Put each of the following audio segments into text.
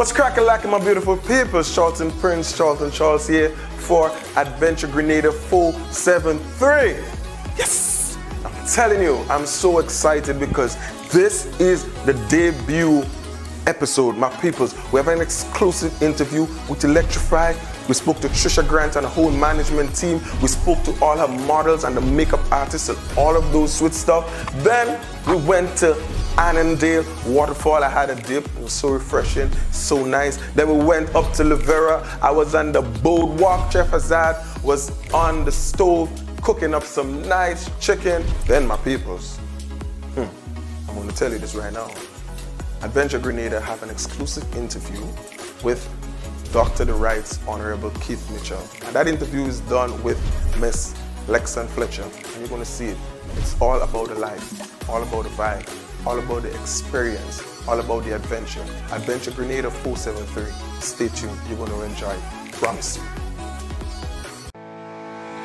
What's cracking like my beautiful people? Charlton Prince, Charlton Charles here for Adventure Grenada 473. Yes! I'm telling you, I'm so excited because this is the debut episode, my peoples. We have an exclusive interview with Electrify. We spoke to Trisha Grant and the whole management team. We spoke to all her models and the makeup artists and all of those sweet stuff. Then we went to Annandale Waterfall. I had a dip. It was so refreshing, so nice. Then we went up to Lavera. I was on the boardwalk. Chef Azad was on the stove cooking up some nice chicken. Then my peoples, I'm going to tell you this right now. Adventure Grenada have an exclusive interview with Dr. The Right's Honorable Keith Mitchell. And that interview is done with Miss Lexan Fletcher. And you're going to see it. It's all about the life, all about the vibe, all about the experience, all about the adventure. Adventure Grenada 473. Stay tuned. You're going to enjoy it. Promise you.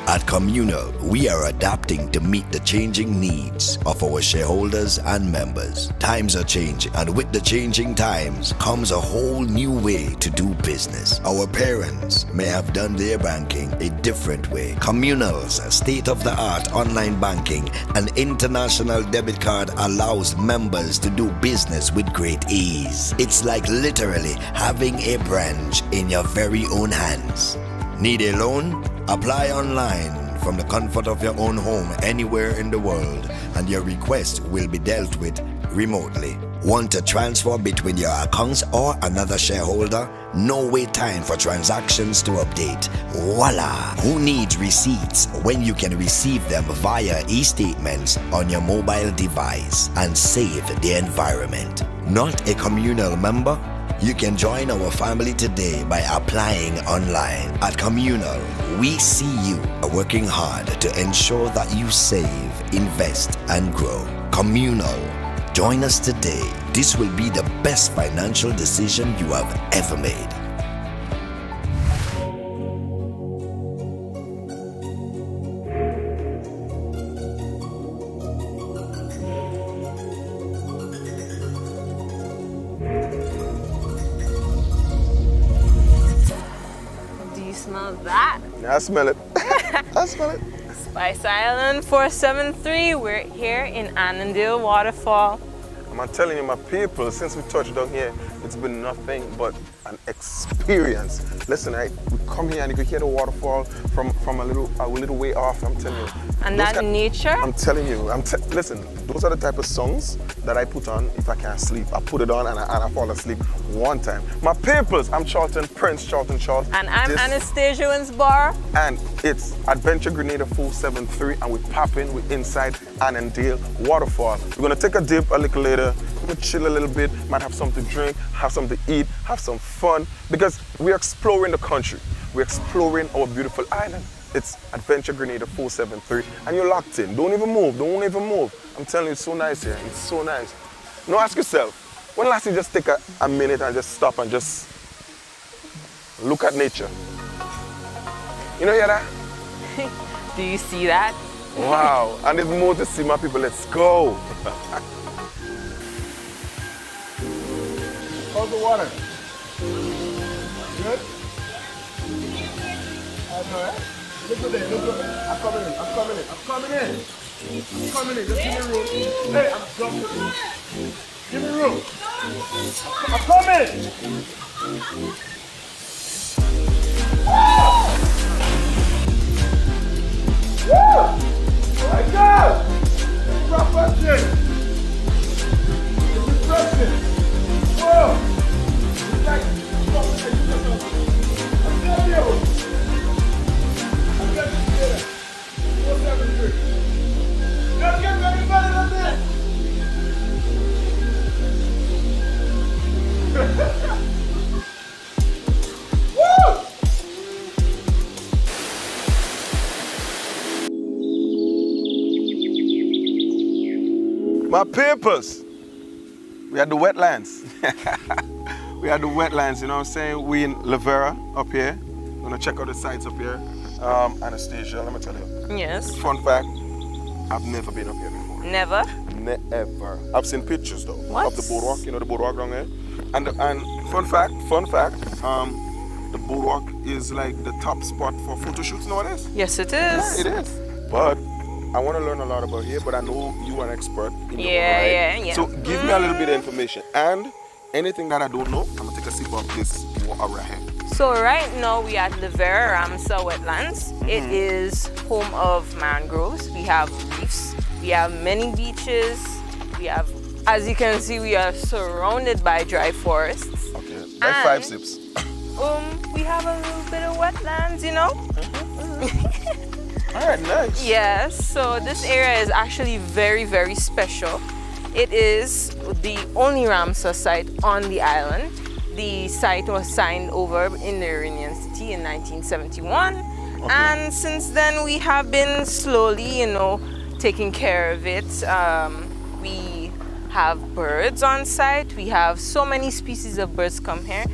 At Communal, we are adapting to meet the changing needs of our shareholders and members. Times are changing, and with the changing times comes a whole new way to do business. Our parents may have done their banking a different way. Communal's state-of-the-art online banking and international debit card allows members to do business with great ease. It's like literally having a branch in your very own hands. Need a loan? Apply online from the comfort of your own home anywhere in the world, and your request will be dealt with remotely. Want to transfer between your accounts or another shareholder? No wait time for transactions to update. Voila! Who needs receipts when you can receive them via e-statements on your mobile device and save the environment? Not a Communal member? You can join our family today by applying online. At Communal, we see you working hard to ensure that you save, invest, and grow. Communal, join us today. This will be the best financial decision you have ever made. Smell that? Yeah, I smell it. I smell it. Spice Island 473. We're here in Annandale Waterfall. I'm telling you, my people, since we touched down here, it's been nothing but an experience. Listen, we come here and you can hear the waterfall from a little way off. I'm telling you. And that nature? I'm telling you. Listen, those are the type of songs that I put on if I can't sleep. I put it on and I fall asleep one time. My peoples, I'm Charlton Prince, Charlton Charles. And I'm Anastasia Winsbar. And it's Adventure Grenada 473, and we're popping. We're inside Annandale Waterfall. We're gonna take a dip a little later. We're gonna chill a little bit, might have something to drink, have something to eat, have some fun, because we're exploring the country. We're exploring our beautiful island. It's Adventure Grenada 473, and you're locked in. Don't even move, don't even move. I'm telling you, it's so nice here, it's so nice. Now ask yourself, when last you just take a minute and just stop and just look at nature? You know, hear that? Do you see that? Wow, and there's more to see, my people. Let's go. How's the water? Good? I know, eh? Look at there, look at there. I'm coming in, I'm coming in, I'm coming in. I'm coming in, just give me room. Hey, I'm jumping. Give me room. I'm coming. Woo! Oh my God! Refreshing! It's refreshing! Whoa! It's like, I'm telling you! I'm getting together. 473. Don't get any better than this! Woo! My papers. We had the wetlands. We had the wetlands, you know what I'm saying? We in Lavera up here. We're gonna check out the sites up here. Anastasia, let me tell you. Yes. Fun fact, I've never been up here before. Never? Never. I've seen pictures though. What? Of the boardwalk, you know the boardwalk down there? And fun fact, the boardwalk is like the top spot for photo shoots nowadays. Yes, it is. Yeah, it is. But I want to learn a lot about here, but I know you are an expert in your own right. Yeah. So give me a little bit of information. And anything that I don't know, I'm going to take a sip of this water right here. So right now we are at the Vera Ramsar wetlands. It is home of mangroves. We have reefs. We have many beaches. We have, as you can see, we are surrounded by dry forests. Okay, like 5 sips. We have a little bit of wetlands, you know. All right, nice. Yes, so this area is actually very, very special. It is the only Ramsar site on the island. The site was signed over in the Iranian city in 1971. Okay. And since then we have been slowly, you know, taking care of it. We have birds on site. We have so many species of birds come here.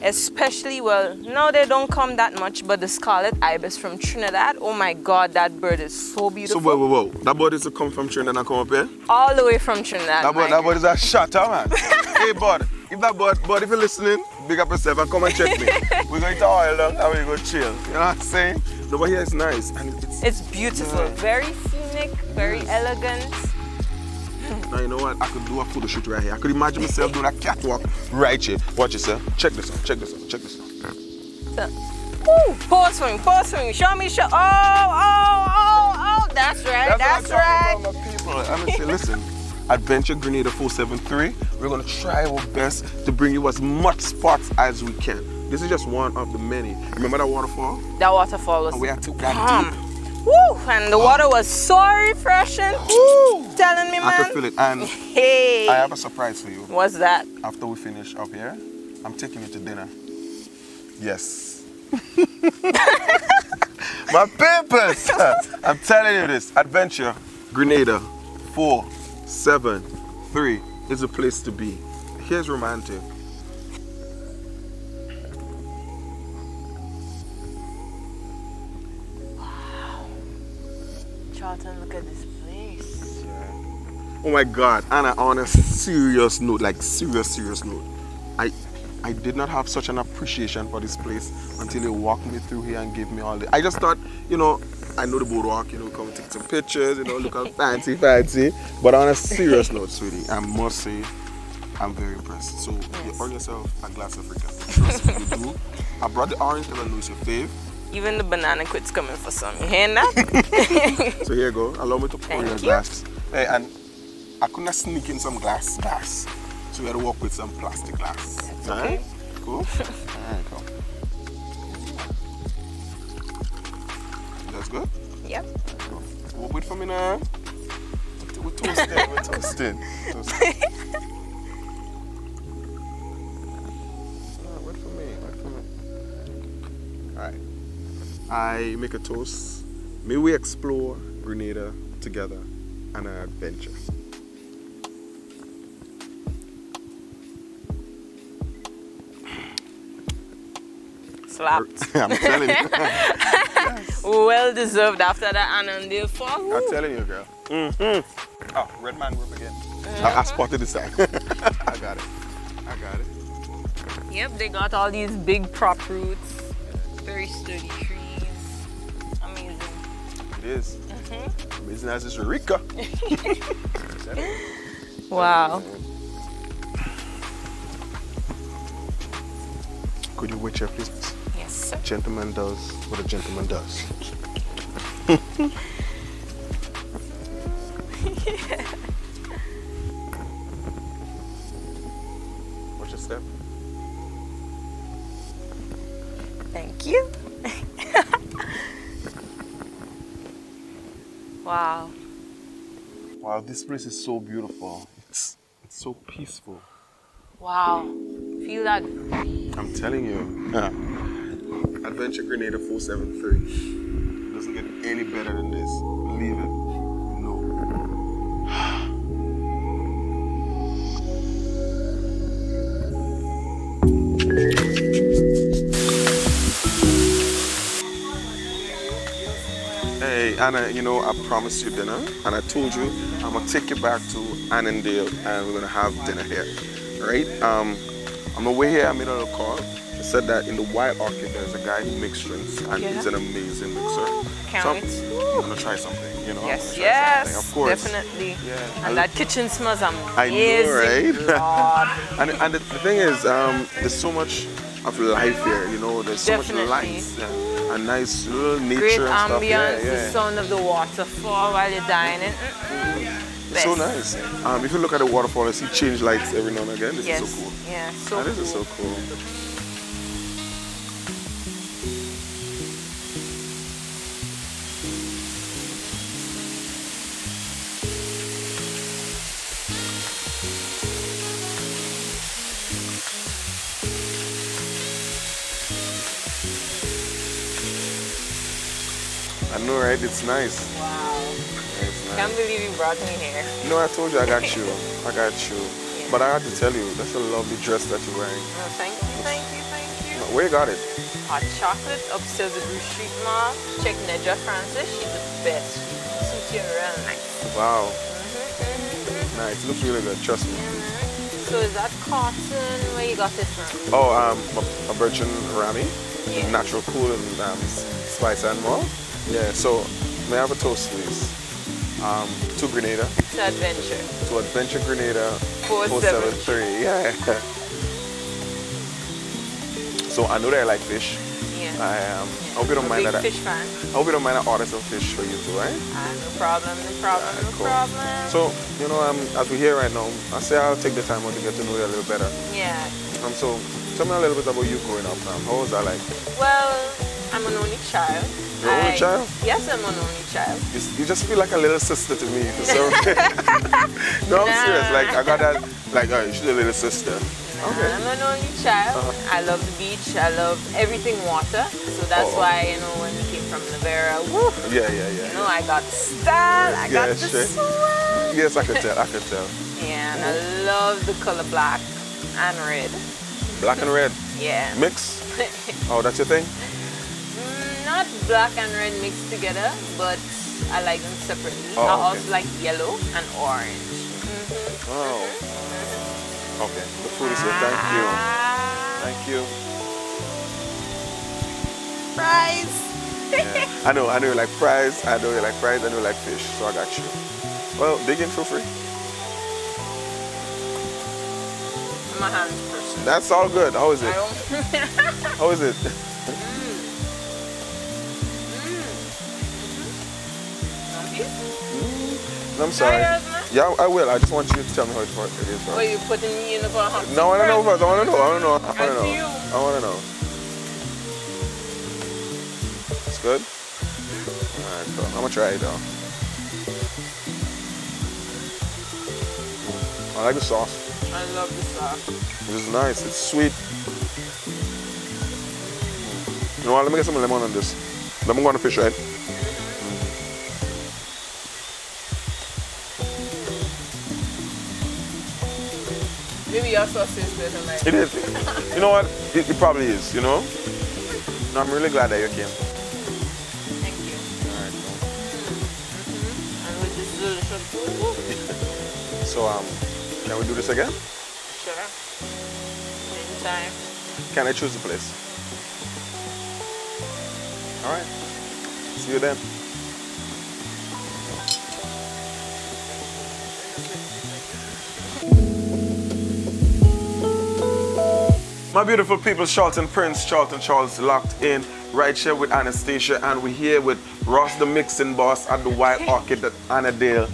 Especially, well, now they don't come that much, but the scarlet ibis from Trinidad, oh my God, that bird is so beautiful. So whoa, that bird is to come from Trinidad and come up here? All the way from Trinidad. That bird is a shutter, man. Hey, bud, if you're listening, big up yourself and come and check me. We're going to oil down and we're going to chill. You know what I'm saying? No, but here it's nice. And it's beautiful, very scenic, very elegant. Now you know what? I could do a photo shoot right here. I could imagine myself doing a catwalk right here. Watch yourself. Check this out. Check this out. Check this out. Ooh, pause for me. Show me. Oh. That's right. That's right. About my people. I'm gonna say, listen. Adventure Grenada 473. We're gonna try our best to bring you as much spots as we can. This is just one of the many. Remember that waterfall? That waterfall was. And we had to deep. Woo! And the water was so refreshing. Woo! Telling me, man. I can feel it. And hey, I have a surprise for you. What's that? After we finish up here, I'm taking you to dinner. Yes. My papers. I'm telling you this. Adventure Grenada 473 is a place to be. Here's romantic. Look at this place. Yeah. Oh my God, and on a serious note, like serious note, I did not have such an appreciation for this place until you walked me through here and gave me all the. I just thought, you know, I know the boardwalk, you know, come and take some pictures, you know, look how fancy. But on a serious note, sweetie, I must say, I'm very impressed. So you earn yourself a glass of Africa. Trust me, you do. I brought the orange because I know it's your fave. Even the banana quit's coming for some. You hearing that? So here you go. Allow me to pour your glass. Hey, and I couldn't sneak in some glass. So we had to work with some plastic glass. That's okay. Cool? Alright, cool. That's good? Yep. Cool. Well, wait for me now. We're toasting. Wait for me. Alright. I make a toast. May we explore Grenada together and an adventure. Slapped. I'm telling you. Yes. Well deserved after that Annandale fall. I'm telling you, girl. Oh, red mangrove again. I spotted this time. I got it. Yep, they got all these big prop roots. Very sturdy trees. Amazing. It is. Amazing as it's Eureka. Wow. Could you wait here, please? Yes, sir. Gentleman does what a gentleman does. Watch your step. Thank you. Wow. Wow, this place is so beautiful. It's so peaceful. Wow. Feel that. I'm telling you. Adventure Grenada 473. Doesn't get any better than this. Believe it. No. Hey, Anna, you know, I promised you dinner, and I told you I'm gonna take you back to Annandale, and we're gonna have dinner here, right? On my way here, I made a little call. She said that in the Wild Orchid, there's a guy who makes drinks, and he's an amazing mixer. Can't so wait. I'm gonna try something, you know? Yes, Of course. definitely. Yeah. And that kitchen smells amazing. I know, right? Lord. and the thing is, there's so much of life here, you know? There's so much lights and nice little nature Great and stuff. ambience, the sound of the waterfall while you're dining. It's so nice. If you look at the waterfall, you see change lights every now and again. This is so cool. Yeah, so cool. This is so cool. I know, right? It's nice. Wow. It's nice. Can't believe you brought me here. No, I told you I got you. I got you. Yeah. But I have to tell you, that's a lovely dress that you're wearing. No, thank you, thank you, thank you. Where you got it? Hot chocolate, upstairs the Bruce Street Mall. Check Nedra Francis, she's the best. Suits you real nice. Wow. Nice. It looks really good, trust me. So is that cotton? Where you got it from? Oh, a Virgin Rami. Yeah. Natural Cool and Spiceland Mall. Yeah, so may I have a toast, please? To Grenada. To Adventure. To Adventure Grenada 473. Yeah. So I know that I like fish. Yeah. I hope you don't mind that. Fish fan. I hope you don't mind I order some fish for you too, right? No problem, no problem, no Cool. problem. So, you know, as we're here right now, I say I'll take the time out to get to know you a little better. Yeah. So tell me a little bit about you growing up now. How was that like? Well, I'm an only child. You're an only child? Yes, I'm an only child. You just feel like a little sister to me. No, I'm serious. Like, I got that, like, she's a little sister. Okay. I'm an only child. I love the beach. I love everything water. So that's why, you know, when we came from Nevera, woo, Yeah. you know, I got the style, I got the swag. Yes, I could tell, Yeah, and I love the color black and red. Black and red? Yeah. Mix? Oh, that's your thing? Not black and red mixed together, but I like them separately. Oh, I okay. also like yellow and orange. Oh. Okay, the food is here. Thank you. Thank you. Fries. Yeah. I know you like fries. I know you like fries. I know you like fish. So I got you. Well, dig in, feel free. I'm a hands person. That's all good. How is it? How is it? I'm sorry. Yeah, I will. I just want you to tell me how it is. Well, you putting me in for a hot No, I don't know first. I want to know. I want to know. It's good? Alright, cool. I'm going to try it though. I like the sauce. I love the sauce. This is nice. It's sweet. You know what? Let me get some lemon on this. Then I'm going to fish, right? Maybe your sauce is better like It is. You know what? It probably is, you know? No, I'm really glad that you came. Thank you. Alright, And with this delicious food. so, can we do this again? Sure. Anytime. Can I choose the place? Alright. See you then. My beautiful people, Charlton Prince, Charlton Charles locked in right here with Anastasia, and we're here with Ross the mixing boss at the Wild Orchid at Annandale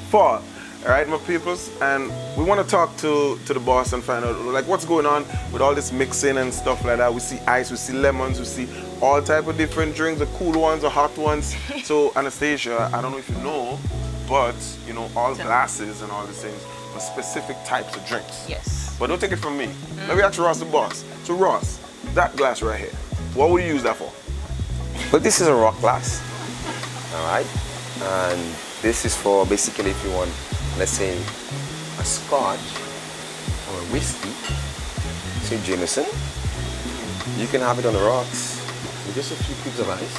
Fall. Alright, my peoples, and we want to talk to the boss and find out like what's going on with all this mixing and stuff like that. We see ice, we see lemons, we see all type of different drinks, the cool ones, the hot ones. So Anastasia, I don't know if you know, but you know all glasses and all these things are specific types of drinks. Yes. But don't take it from me. Let me ask Ross the boss. So Ross, that glass right here, what would you use that for? Well, this is a rock glass, all right? And this is for basically if you want, let's say, a scotch or a whiskey, say Jameson, you can have it on the rocks with just a few cubes of ice.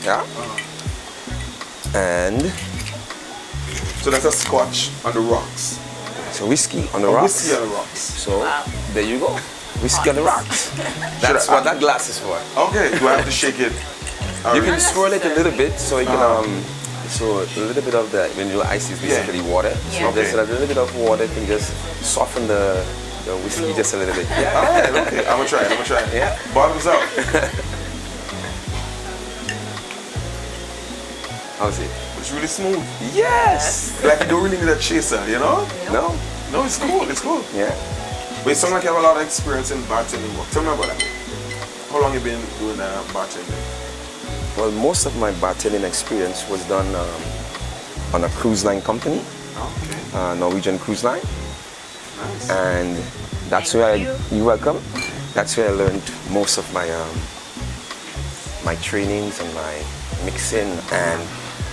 Yeah? And So that's a scotch on the rocks. So whiskey on the rocks. Whiskey on the rocks. So there you go. Whiskey on the rocks. That's what that glass is for. Okay, do I have to shake it? You can swirl it a little bit so you can so a little bit of the vanilla ice is basically water. So just a little bit of water can just soften the whiskey just a little bit. Alright, okay. I'm gonna try it. Yeah. Bottoms up. How's it? It's really smooth. Yes! Like you don't really need a chaser, you know? No? No, it's cool. Yeah. But it sounds like you have a lot of experience in bartending work. Tell me about that. How long have you been doing bartending? Well, most of my bartending experience was done on a cruise line company, Norwegian Cruise Line. Nice. And that's where you're welcome. That's where I learned most of my my trainings and my mixing and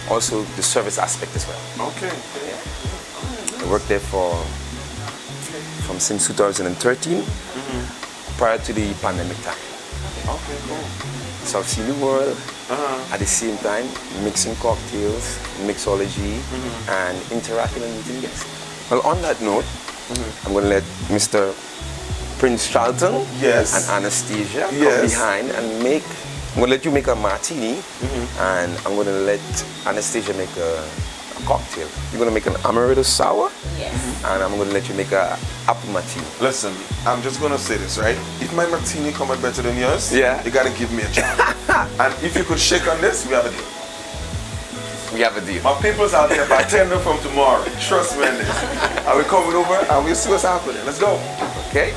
also the service aspect as well. Okay. Yeah. I worked there from since 2013, prior to the pandemic time. Okay, cool. So I've seen the world at the same time, mixing cocktails, mixology, and interacting and meeting guests. Well, on that note, I'm going to let Mr. Prince Charlton and Anastasia come behind and I'm going to let you make a martini, and I'm going to let Anastasia make a cocktail. You're going to make an amaretto sour, and I'm going to let you make a apple martini. Listen, I'm just going to say this, right? If my martini come out better than yours, you got to give me a job. And if you could shake on this, we have a deal. We have a deal. My people's out there bartender from tomorrow. Trust me on this. And we're coming over and we'll see what's happening. Let's go. Okay.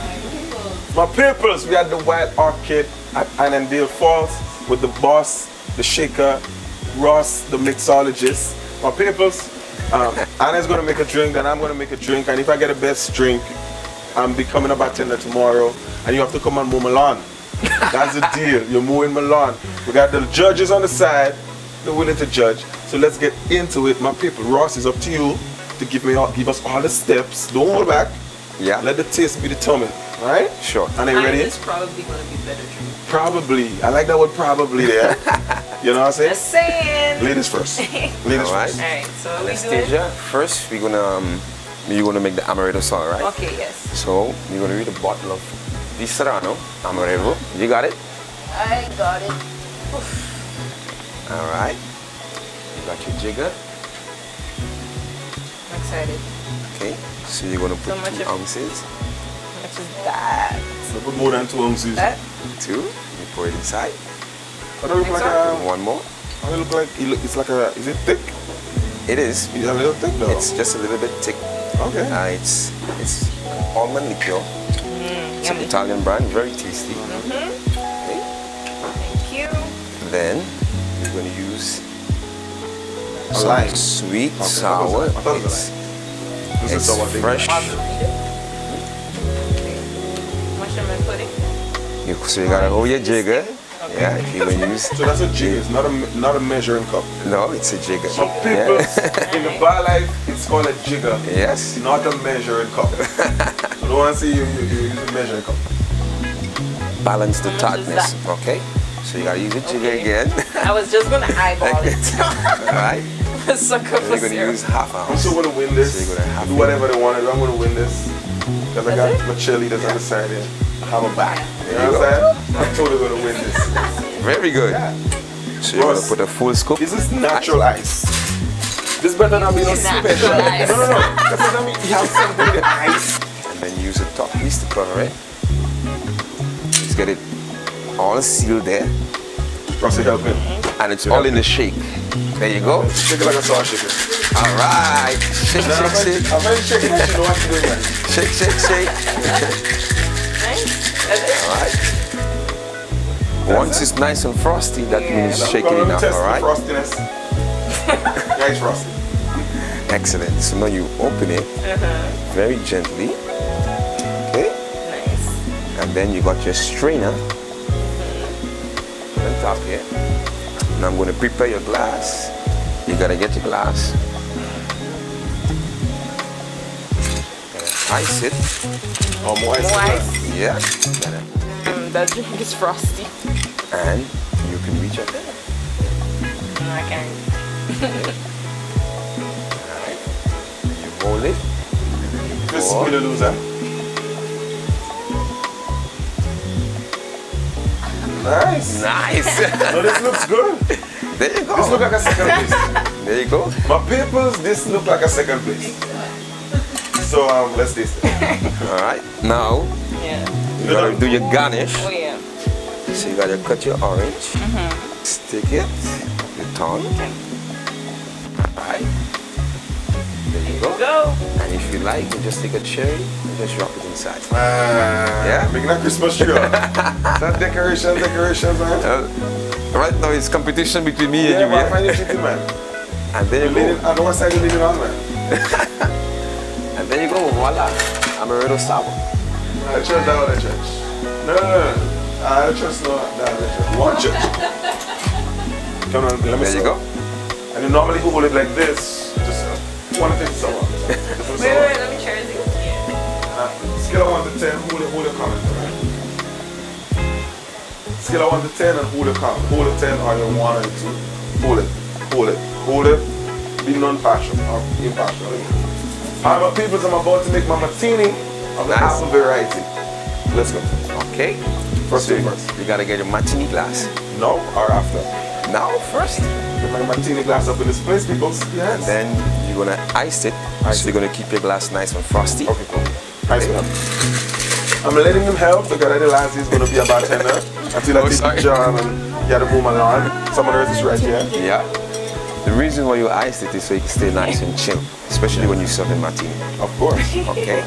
My peoples, we at the Wild Orchid at Annandale Falls with the boss, the shaker, Ross, the mixologist. My peoples, Anna's gonna make a drink, then I'm gonna make a drink, and if I get the best drink, I'm becoming a bartender tomorrow, and you have to come and mow my lawn. That's the deal. You're mowing my lawn. We got the judges on the side, they're willing to judge. So let's get into it, my people. Ross, it's up to you to give us all the steps. Don't hold back. Yeah. Let the taste be determined. All right? Sure. And are you ready? It's probably gonna be better drink. Probably. I like that word probably there. You know what I'm saying? Just saying. Ladies first. Ladies Alright. first. Alright, so we do Anastasia, first you're gonna make the amaretto sour, right? Okay, yes. So you're gonna read a bottle of the Serrano amaretto. You got it? I got it. Alright. You got your jigger. I'm excited. Okay. So you're gonna put So much 2 ounces. How much is that? So put more than 2 ounces. That? 2. You pour it inside. But it look like a, One more. it look like, it's like a, is it thick? It is. It's a little thick though. It's just a little bit thick. Okay. It's almond liqueur. It's an Italian brand, very tasty. Okay. Thank you. Then you're going to use A lime. sweet Okay, sour. I thought it was This is It's sour thing. fresh. What am I putting? So you gotta hold your jigger. Okay. Yeah, if you're gonna use. So that's a jigger. It's not a measuring cup. No, it's a jigger. So people in the bar life, it's called a jigger. Yes. Not a measuring cup. So don't want to see you use a measuring cup. Balance the How much is tartness. Okay. So you gotta use a jigger again. I was just gonna eyeball it. Alright. Sucker Then for you're gonna syrup. use half I'm ounce. still gonna win this. So you're gonna have do to- whatever they want to do. I'm gonna win this. Because I got my cheerleaders on the side here. I have a back. You know what I'm saying? I'm totally gonna win this. Very good. Yeah. So you're Ross, gonna put a full scoop. This is natural ice. This better not be no Natural special. ice. No. That doesn't mean you have something with the ice. And then use a top piece to cover it. Just get it all sealed there. Rossi, help me. And it's all in the shake. There you go. Shake it like a saw shaker. Alright. Shake, Now, shake, shake. I'm very shaking that you know what you're doing right. Shake, shake, shake. Nice. That's it. Alright. Once it's nice and frosty, that means Now, shaking let me enough, test the alright? frostiness. Yeah, it's frosty. Excellent. So now you open it very gently. Okay? Nice. And then you got your strainer on top here. Now I'm going to prepare your glass. You gotta get your glass. Ice it. Oh, more ice. More ice. Yeah. That drink is frosty. And you can reach out there. I can't. Alright. You hold it. This is the loser. Nice. Nice. No, this looks good. There you go. This looks like a second place. There you go. My peoples, this look like a second place. So let's taste it. Alright. Now you gotta do your garnish. Oh yeah. So you gotta cut your orange. Stick it. Your tongue. Alright. There you go. And if you like, you just take a cherry and just drop it inside. Yeah? Making a Christmas tree. That decorations, man. Right now it's competition between me and you. Yeah, but I find it cheating, man. And there you go. I don't want to say you're leading on, man. And there you go, voila. Amaretto sour. I trust that other church. No. I trust no that other church. One church. Come on, let me see. There you go. And you normally hold it like this. Just want to take someone. Wait, let me try this. Scale of 1 to 10, hold the comment, right? Scale of 1 to 10 and hold the comment. Hold the 10 or you 1 and 2. Hold it. Be non-partial or impartial. Alright, my peoples, I'm about to make my martini of the apple variety. Let's go. Okay. First. You gotta get your martini glass. No or after? Now, first. Get my martini glass up in this place, people. Yes. And then you're gonna ice it. So you're gonna keep your glass nice and frosty. Okay, cool. Nice one. I'm letting him help because I realize he's gonna be a bartender until I take the jar and get the boom alarm. Someone else is right here. Yeah. The reason why you ice it is so you can stay nice and chill, especially when you serve a martini. Of course. Okay.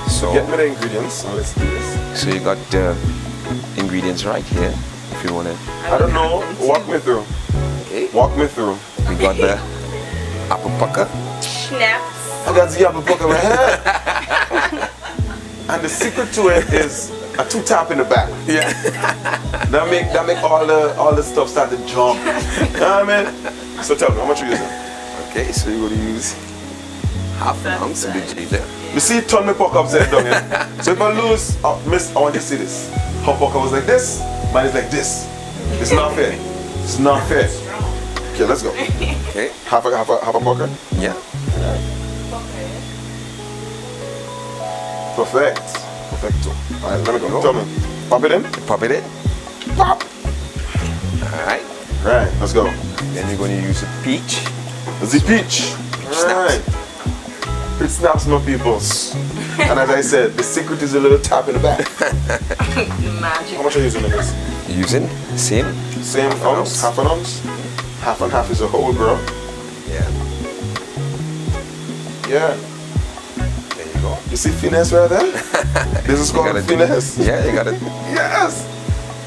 So get me the ingredients. So let's do this. So you got the ingredients right here. If you wanna. I don't know. Walk me through. Okay. Walk me through. We got the apple pucker. Snaps. I got the apple pucker right here. And the secret to it is a 2 tap in the back. Yeah. that make all the stuff start to jump. You know what I mean? So tell me, how much are you using? Okay, so you're going to use half an ounce of the ginger. You see, turn my pucker upside down here. So if I lose, miss, I want you to see this. Her pucker was like this, mine is like this. It's not fair. It's not fair. Okay, let's go. Okay. Half a pucker? Yeah. Perfecto. Alright, let me go. Tell me. Pop it in? Pop it in. Pop! Alright. Right, let's go. Then you're going to use a peach. The peach. Alright. It snaps, my peoples. And as I said, the secret is a little tap in the back. Magic. How much are you using in this? Using same ounce? Half an ounce? Half and half is a whole, bro. Yeah. Yeah. There you go. You see finesse right there? This is called finesse. Yeah, you got it. Yes!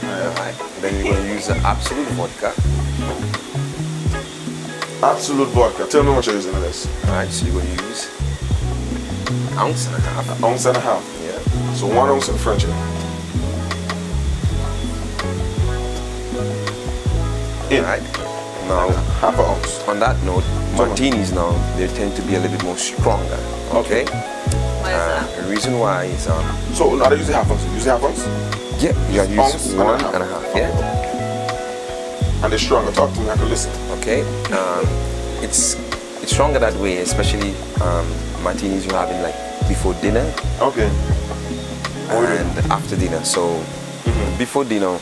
Alright. Then you're going to use the absolute vodka. Absolute vodka. Tell me what you're using in this. Alright, so you're going to use ounce and a half. An ounce and a half. Yeah. So 1 ounce in French. In. Alright. Now, half an ounce. On that note, martinis now, they tend to be a little bit more stronger. Okay? Why is that? The reason why is so now they use half ounce. Use half ounce? Yeah, you gotta use 1 and a half. Yeah. And they're stronger. Talk to me, I can listen. Okay. It's stronger that way, especially martinis you're having like before dinner. Okay. And after dinner. So before dinner,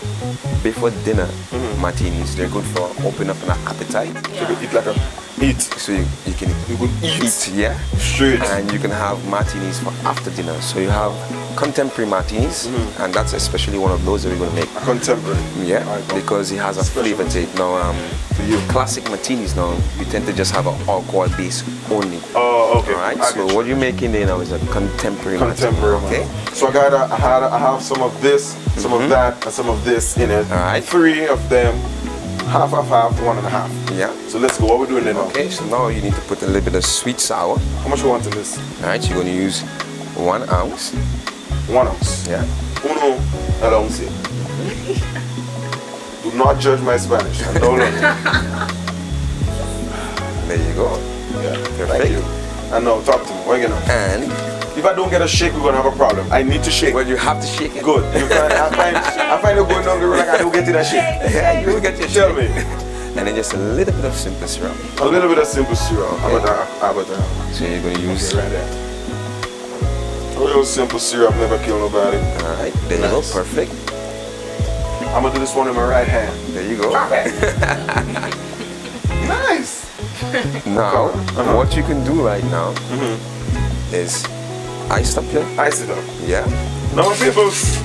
martinis, they're good for opening up an appetite. So you can eat like a eat. So you can eat, yeah. Straight. And you can have martinis for after dinner. So you have contemporary martinis, and that's especially one of those that we're going to make. A contemporary. Yeah, because it has a flavor to it. Now, classic martinis now, you tend to just have an alcohol base only. Oh, okay. Alright, so what you're making there now is a contemporary martini. Okay. So I have some of this, some of that, and some of this in it. Alright. 3 of them. Half, 1 and a half. Yeah. So let's go. What we're doing then now? Okay, so now you need to put a little bit of sweet sour. How much you want in this? Alright, so you're going to use 1 ounce. 1 ounce. Yeah. Uno al once. Do not judge my Spanish. I don't know. There you go. Yeah. Perfect. Thank you. And now talk to me. What you gonna? And if I don't get a shake, we're gonna have a problem. I need to shake. well, you have to shake it. Good. You can, I find you going down the road like I don't get to that shake. Yeah, you will get your Tell shake. me. And then just a little bit of simple syrup. A little bit of simple syrup. Okay. How about that? So you're going to use right there. A real simple syrup, never kill nobody. Alright, there you go, perfect. I'm gonna do this one in my right hand. There you go. Nice! Now, what you can do right now is ice up here. Ice it up. Yeah. Now, peoples,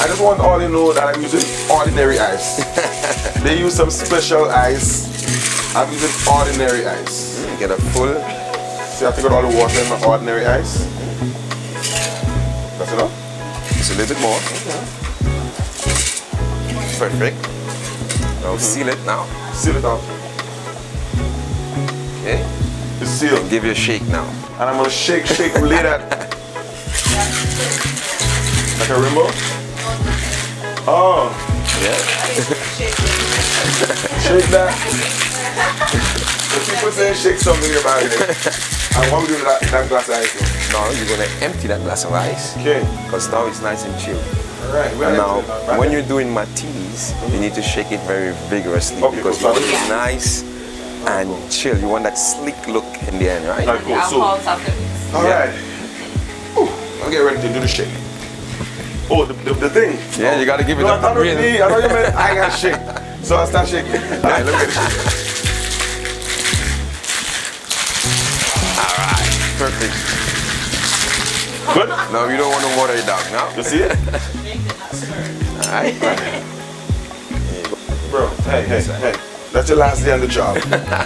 I just want all you know that I'm using ordinary ice. They use some special ice. I'm using ordinary ice. Get a full. See, I think I got all the water in my ordinary ice. That's enough? Just a little bit more. Perfect. Now seal it now. Seal it up. Okay. It's sealed. And give you a shake now. And I'm gonna shake, relay that. Like a rainbow? Oh. Yeah. Shake that. The people say shake something about it. And what we do with that glass of ice? Now you're gonna empty that glass of ice. Okay. Because now it's nice and chill. Alright. And now, when you're doing martinis, you need to shake it very vigorously because you want it nice and chill. You want that sleek look in the end, right? Cool. So, alright. I'll get ready to do the shake. Oh, the thing. Yeah, you gotta give it I up. thought you meant I gotta shake. So I start shaking. Alright, let me get it shaking. Alright, perfect. Good? Now you don't want to water it down now. You see it? Alright. Bro, hey. That's your last day on the job.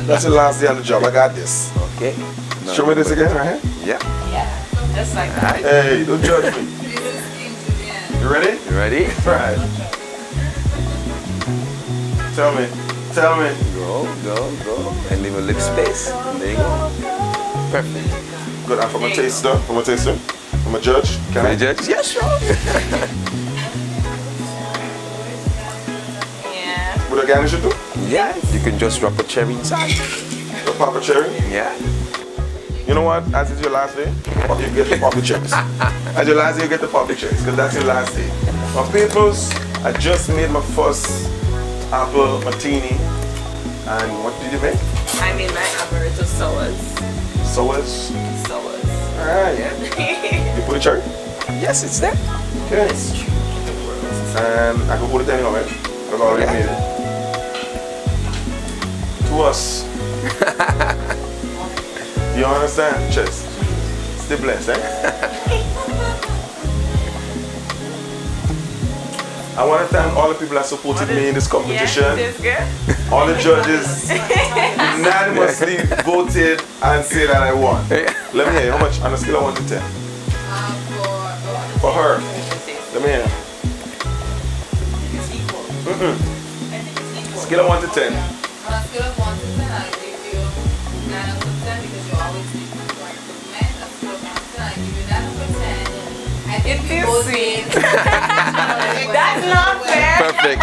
That's your last day on the job. I got this. Okay. Show me this again, right here? Yeah. Yeah, just like that. Hey, don't judge me. You ready? You ready? Right. Tell me. Go. And leave a lip space. There you go. Perfect. Good. I'm from a taster. I'm a judge. Can I judge? Yeah, sure. Yeah. What a garnish you do? Yeah. You can just drop a cherry inside. A pop a cherry? Yeah. You know what? As it's your last day, you get the poppy cherries. As your last day, you get the poppy cherries, because that's your last day. My peoples, I just made my first apple martini. And what did you make? I made my amaretto sours. Sours? Alright. Yeah. You put a cherry? Yes, it's there. Okay. And I can put it anywhere, right? I've already made it. To us. You understand? Cheers. Stay blessed, eh? I want to thank all the people that supported me in this competition. Yeah, it is good. All the judges unanimously voted and said that I won. Let me hear how much on a scale of 1 to 10. For her. Let me hear. It's equal. I think it's equal. Scale of 1 to 10. On a scale of 1 to 10, I give you 9 out of 10 because you always need to for improvement. On a scale of 1 to 10, I give you 9 out of 10. I think we both sweet. made. That's not fair. Perfect.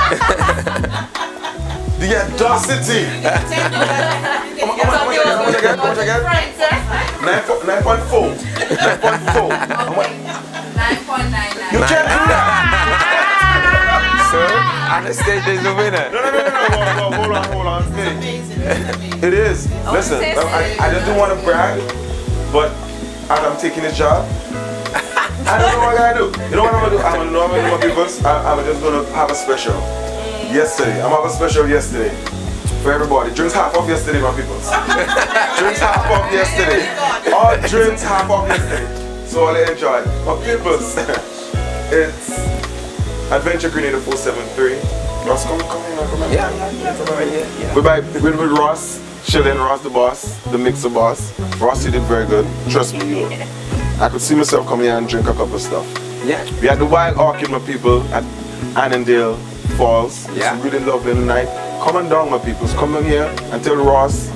The audacity. How much again? 9.4. 9.99. You can't do that. Sir, Anastasia is the winner. No. Hold on. Hey. It is. Listen, I just don't want to brag, but as I'm taking this job, I don't know what I gotta do. You know what I'm gonna do? I'm gonna do my peoples. I'm just gonna have a special. Yesterday. I'm having a special yesterday. For everybody. Drinks half off yesterday, my peoples. Drinks half off yesterday. All drinks half off yesterday. So I'll enjoy. My peoples. It's Adventure Grenada 473. Ross, come in. Yeah. We're with Ross, chilling. Ross the boss, the mixer boss. Ross, you did very good. Trust me. I could see myself come here and drink a couple of stuff. Yeah. We had the Wild Orchid, my people, at Annandale Falls. It's a really lovely night. Come on down, my peoples. Come down here and tell Ross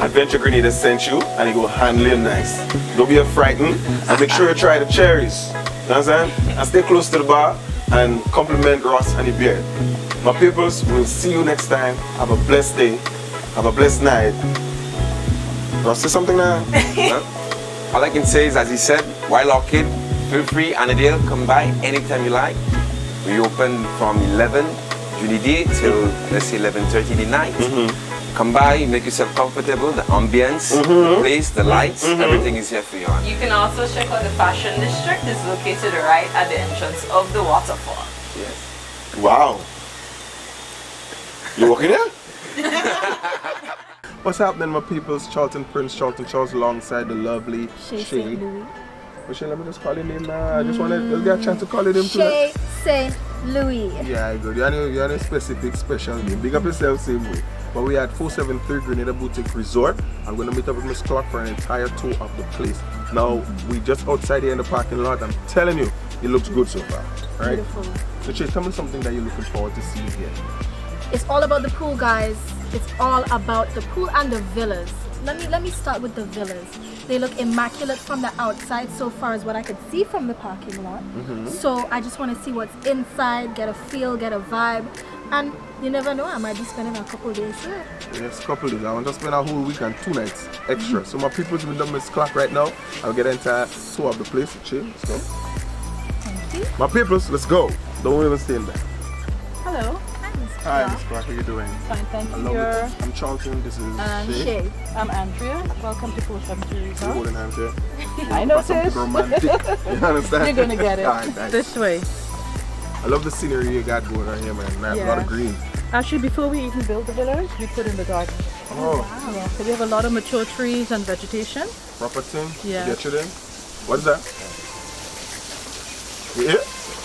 Adventure Grenada sent you, and he will handle you nice. Don't be frightened, and make sure you try the cherries. You understand? And stay close to the bar and compliment Ross and the beard. My peoples, we'll see you next time. Have a blessed day. Have a blessed night. Ross, say something now? All I can say is, as he said, Wild Orchid, feel free, Annandale, come by anytime you like. We open from 11 during the day till, let's say, 11:30 at night. come by, make yourself comfortable. The ambience, the place, the lights, everything is here for you. You can also check out the fashion district. It's located right at the entrance of the waterfall. Yes. Wow. You walking there? What's happening, my peoples? Charlton Prince, Charlton Charles, alongside the lovely Shay. Well, Shay, let me just call your name now. I just want to get a chance to call your name too. Shay St. Louis. Yeah, good. You have a specific, special name. Big up yourself, same way. But we at 473 Grenada Boutique Resort. I'm going to meet up with Miss Clark for an entire tour of the place. Now, we just outside here in the parking lot. I'm telling you, it looks good so far. Right? Beautiful. So, Shay, tell me something that you're looking forward to seeing here. It's all about the pool, guys. It's all about the pool and the villas. Let me start with the villas. They look immaculate from the outside so far as what I could see from the parking lot. So I just want to see what's inside, get a feel, get a vibe. And you never know, I might be spending a couple days here. Yes, couple days. I want to spend a whole week and 2 nights extra. So my people's with the Miss Clark right now. I'll get an entire tour of the place. Chill, let's go. Thank you. My peoples, let's go. Don't even stay in there. Hello. Hi, Miss Clark, how you doing? Fine, thank I you. love it. I'm Charlton, this is And Shay. I'm Andrea. Welcome to 473 We're Resort. holding hands here. I noticed. Something romantic. You understand? You're gonna get it. Alright, thanks. This way. I love the scenery you got going on here, man. A lot of green. Actually, before we even build the villas, we put in the garden. Oh, Yeah, so we have a lot of mature trees and vegetation. proper thing. Yeah. Get you there. What is that? Yeah?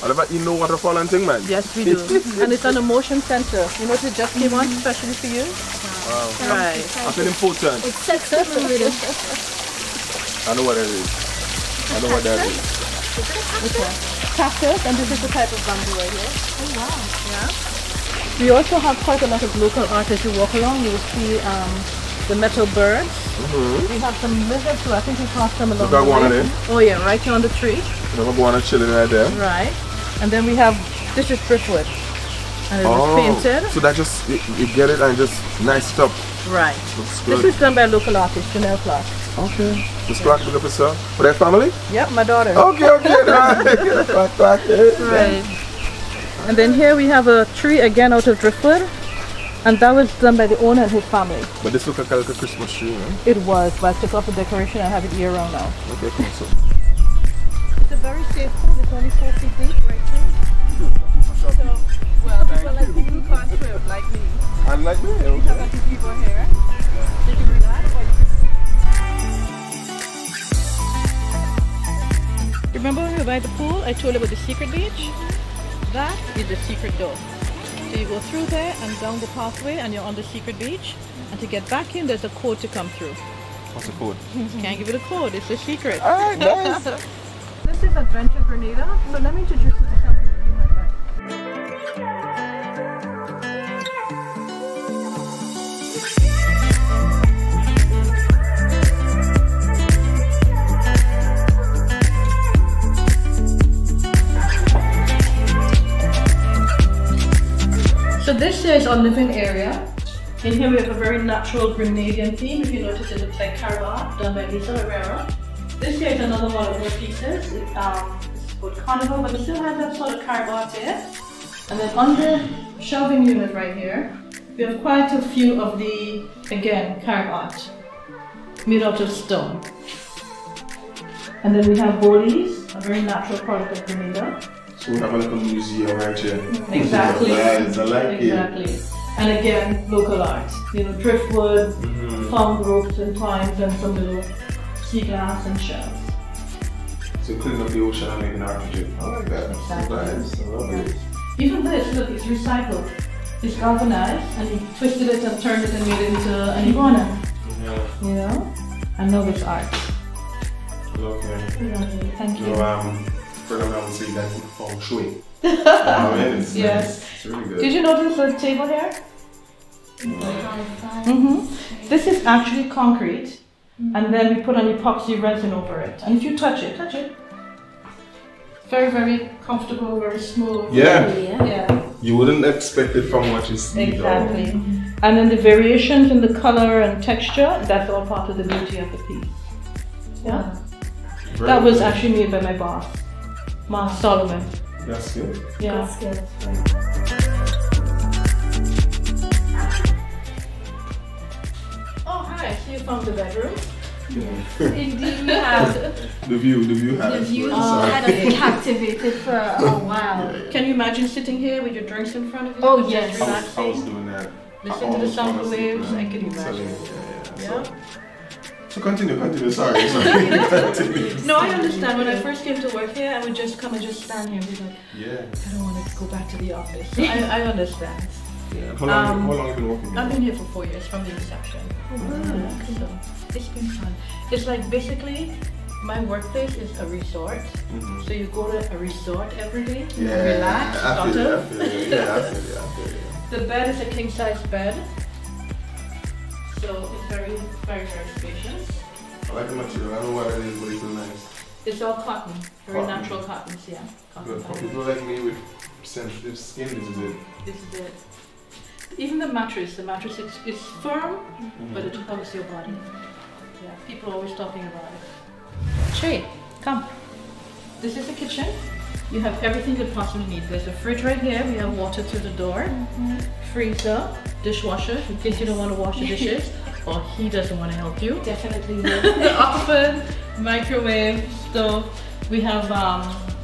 All about you know waterfall and thing, man. Yes, we do. And it's an emotion center. You know, it just came on especially for you. Wow. Right. I feel important. It sets the mood. I know what that is. I know what that is. Okay. Cactus, and this is the type of bamboo right here. Oh wow. Yeah. We also have quite a lot of local art. As you walk along, you will see the metal birds. We have some lizards too. I think we passed them along Look at the one of way. them. Oh yeah, right here on the tree. I'm going to chill right there. Right. And then we have, this is driftwood. And it was painted. So that just, you get it and just nice up. Right. Looks This good. is done by a local artist, Janelle Clark. Okay. Miss Clark, look up yourself. For that family? Yep, my daughter. Okay, right. Clark, Right. And then here we have a tree again out of driftwood. And that was done by the owner and his family. But this looks like a Christmas tree, man. It was, but I took off the decoration and have it year round now. Okay, cool. So, It's a very safe pool. It's only 4 feet deep right here. So, well, people like people who can't swim, like me. and like me, We have okay. like a people here. You can relax or you can... Remember when we were by the pool, I told you about the secret beach? That is the secret door. So you go through there and down the pathway and you're on the secret beach. And to get back in, there's a code to come through. What's the code? Can't give you the code, it's a secret. Alright, nice. This is Adventure Grenada, so let me introduce you to something that you might like. So this here is our living area. In here we have a very natural Grenadian theme. If you notice, it looks like carved art done by Lisa Herrera. This here is another one of her pieces. It's called Carnival, but it still has that sort of carved art there. And then on the shelving unit right here, we have quite a few of the, again, carved art made out of stone. And then we have bolies, a very natural product of Grenada. So we have a little museum right here. Exactly. Nice, I like it. Exactly. And again, local art. You know, driftwood, found ropes and twines, and some little sea glass and shells. So clean up the ocean and make an RPG. I like that. Exactly. Nice. I love it. Even this, look, it's recycled. It's galvanized, and he twisted it and turned it and made it into an iguana. Yeah. You know? And now it's art. Okay. Lovely. Thank you. So, friend of mine would say that's feng shui. It's Yes. nice. It's really good. Did you notice the table here? This is actually concrete, and then we put an epoxy resin over it. And if you touch it, very, very comfortable, very smooth. Yeah. Yeah, You wouldn't expect it from what you see. exactly. And then the variations in the color and texture, that's all part of the beauty of the piece. Yeah. Though. That was actually made by my boss, Mark Solomon. That's good. Yeah. That's good. to you from the bedroom. Indeed, we have. The view had The us view going, had us captivated for a while. Can you imagine sitting here with your drinks in front of you? Oh, just yes. I relaxing, was doing that. listen to the sound of the waves. I can imagine. Yeah. So continue. Sorry. Continue. No, I understand. When I first came to work here, I would just come and just stand here and be like, Yeah. I don't want to go back to the office. So I understand. Yeah. How long have you been working here? I've been here for 4 years from the inception. Yeah, so it's been fun. It's like basically my workplace is a resort. So you go to a resort every day, relax, I feel you. The bed is a king size bed. So it's very, very, very spacious. I like the material. I don't know what it is, but it feels nice. It's all cotton, very Cotton. natural cottons, yeah. Cotton Good. For fabric. people like me with sensitive skin, this is it. This is it. Even the mattress is firm, but it covers your body. Yeah, people are always talking about it. Shay, come. This is the kitchen. You have everything you possibly need. There's a fridge right here. We have water to the door. Freezer, dishwasher, in case you don't want to wash the dishes, or he doesn't want to help you. Definitely no. The oven, microwave, stove. We have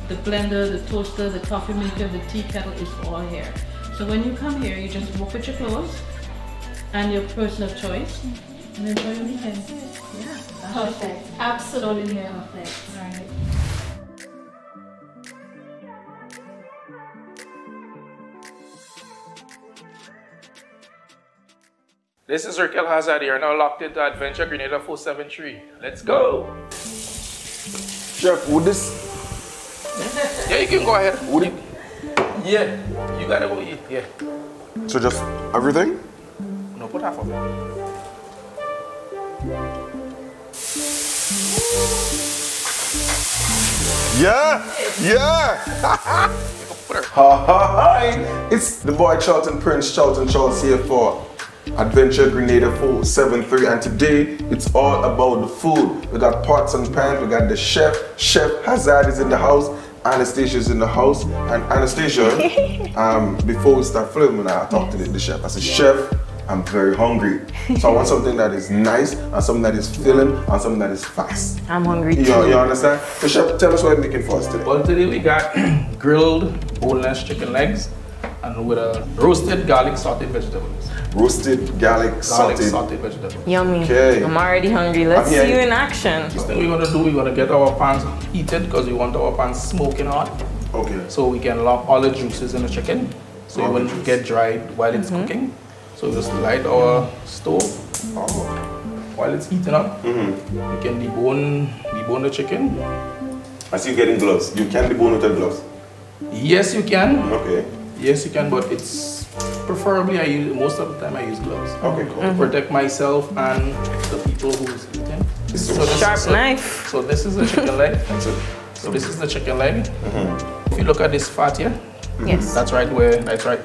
the blender, the toaster, the coffee maker, the tea kettle is all here. So when you come here, you just walk with your clothes and your person of choice and enjoy your weekend. Yeah, that's Perfect. Absolutely Yeah. perfect. Right. This is Raquel Hazard here, now locked into Adventure Grenada 473. Let's go! Chef, would this? Yeah, you can go ahead. Would it? Yeah, you gotta go eat. Yeah. So just everything? No, put half of it. Yeah! Put her. Hi! It's the boy Charlton Prince, Charlton Charles here for Adventure Grenada 473, and today it's all about the food. We got pots and pans, we got the chef Hazard is in the house, Anastasia is in the house, and Anastasia, before we start filming, I talked to the chef. I said, Chef, I'm very hungry, so I want something that is nice, and something that is filling, and something that is fast. I'm hungry too. You understand? So chef, tell us what you're making for us today. Well, today we got grilled boneless chicken legs and with a roasted garlic sauteed vegetables. Roasted garlic sauteed. vegetables. Yummy. Okay. I'm already hungry. Let's I'm see here. you in action. First thing we're gonna do, we're gonna get our pans heated because we want our pans smoking hot, Okay. so we can lock all the juices in the chicken, so All it the won't juice. get dried while it's cooking. So just light our stove. Oh. While it's heating up, we can debone the chicken. I see you getting gloves. You can debone without gloves. Yes, you can. Okay. Yes, you can, but it's preferably most of the time I use gloves. Okay, cool. To protect myself and the people who's eating. Sharp knife. So this is the chicken leg. That's it. So this is the chicken leg. If you look at this fat here, Yes. that's right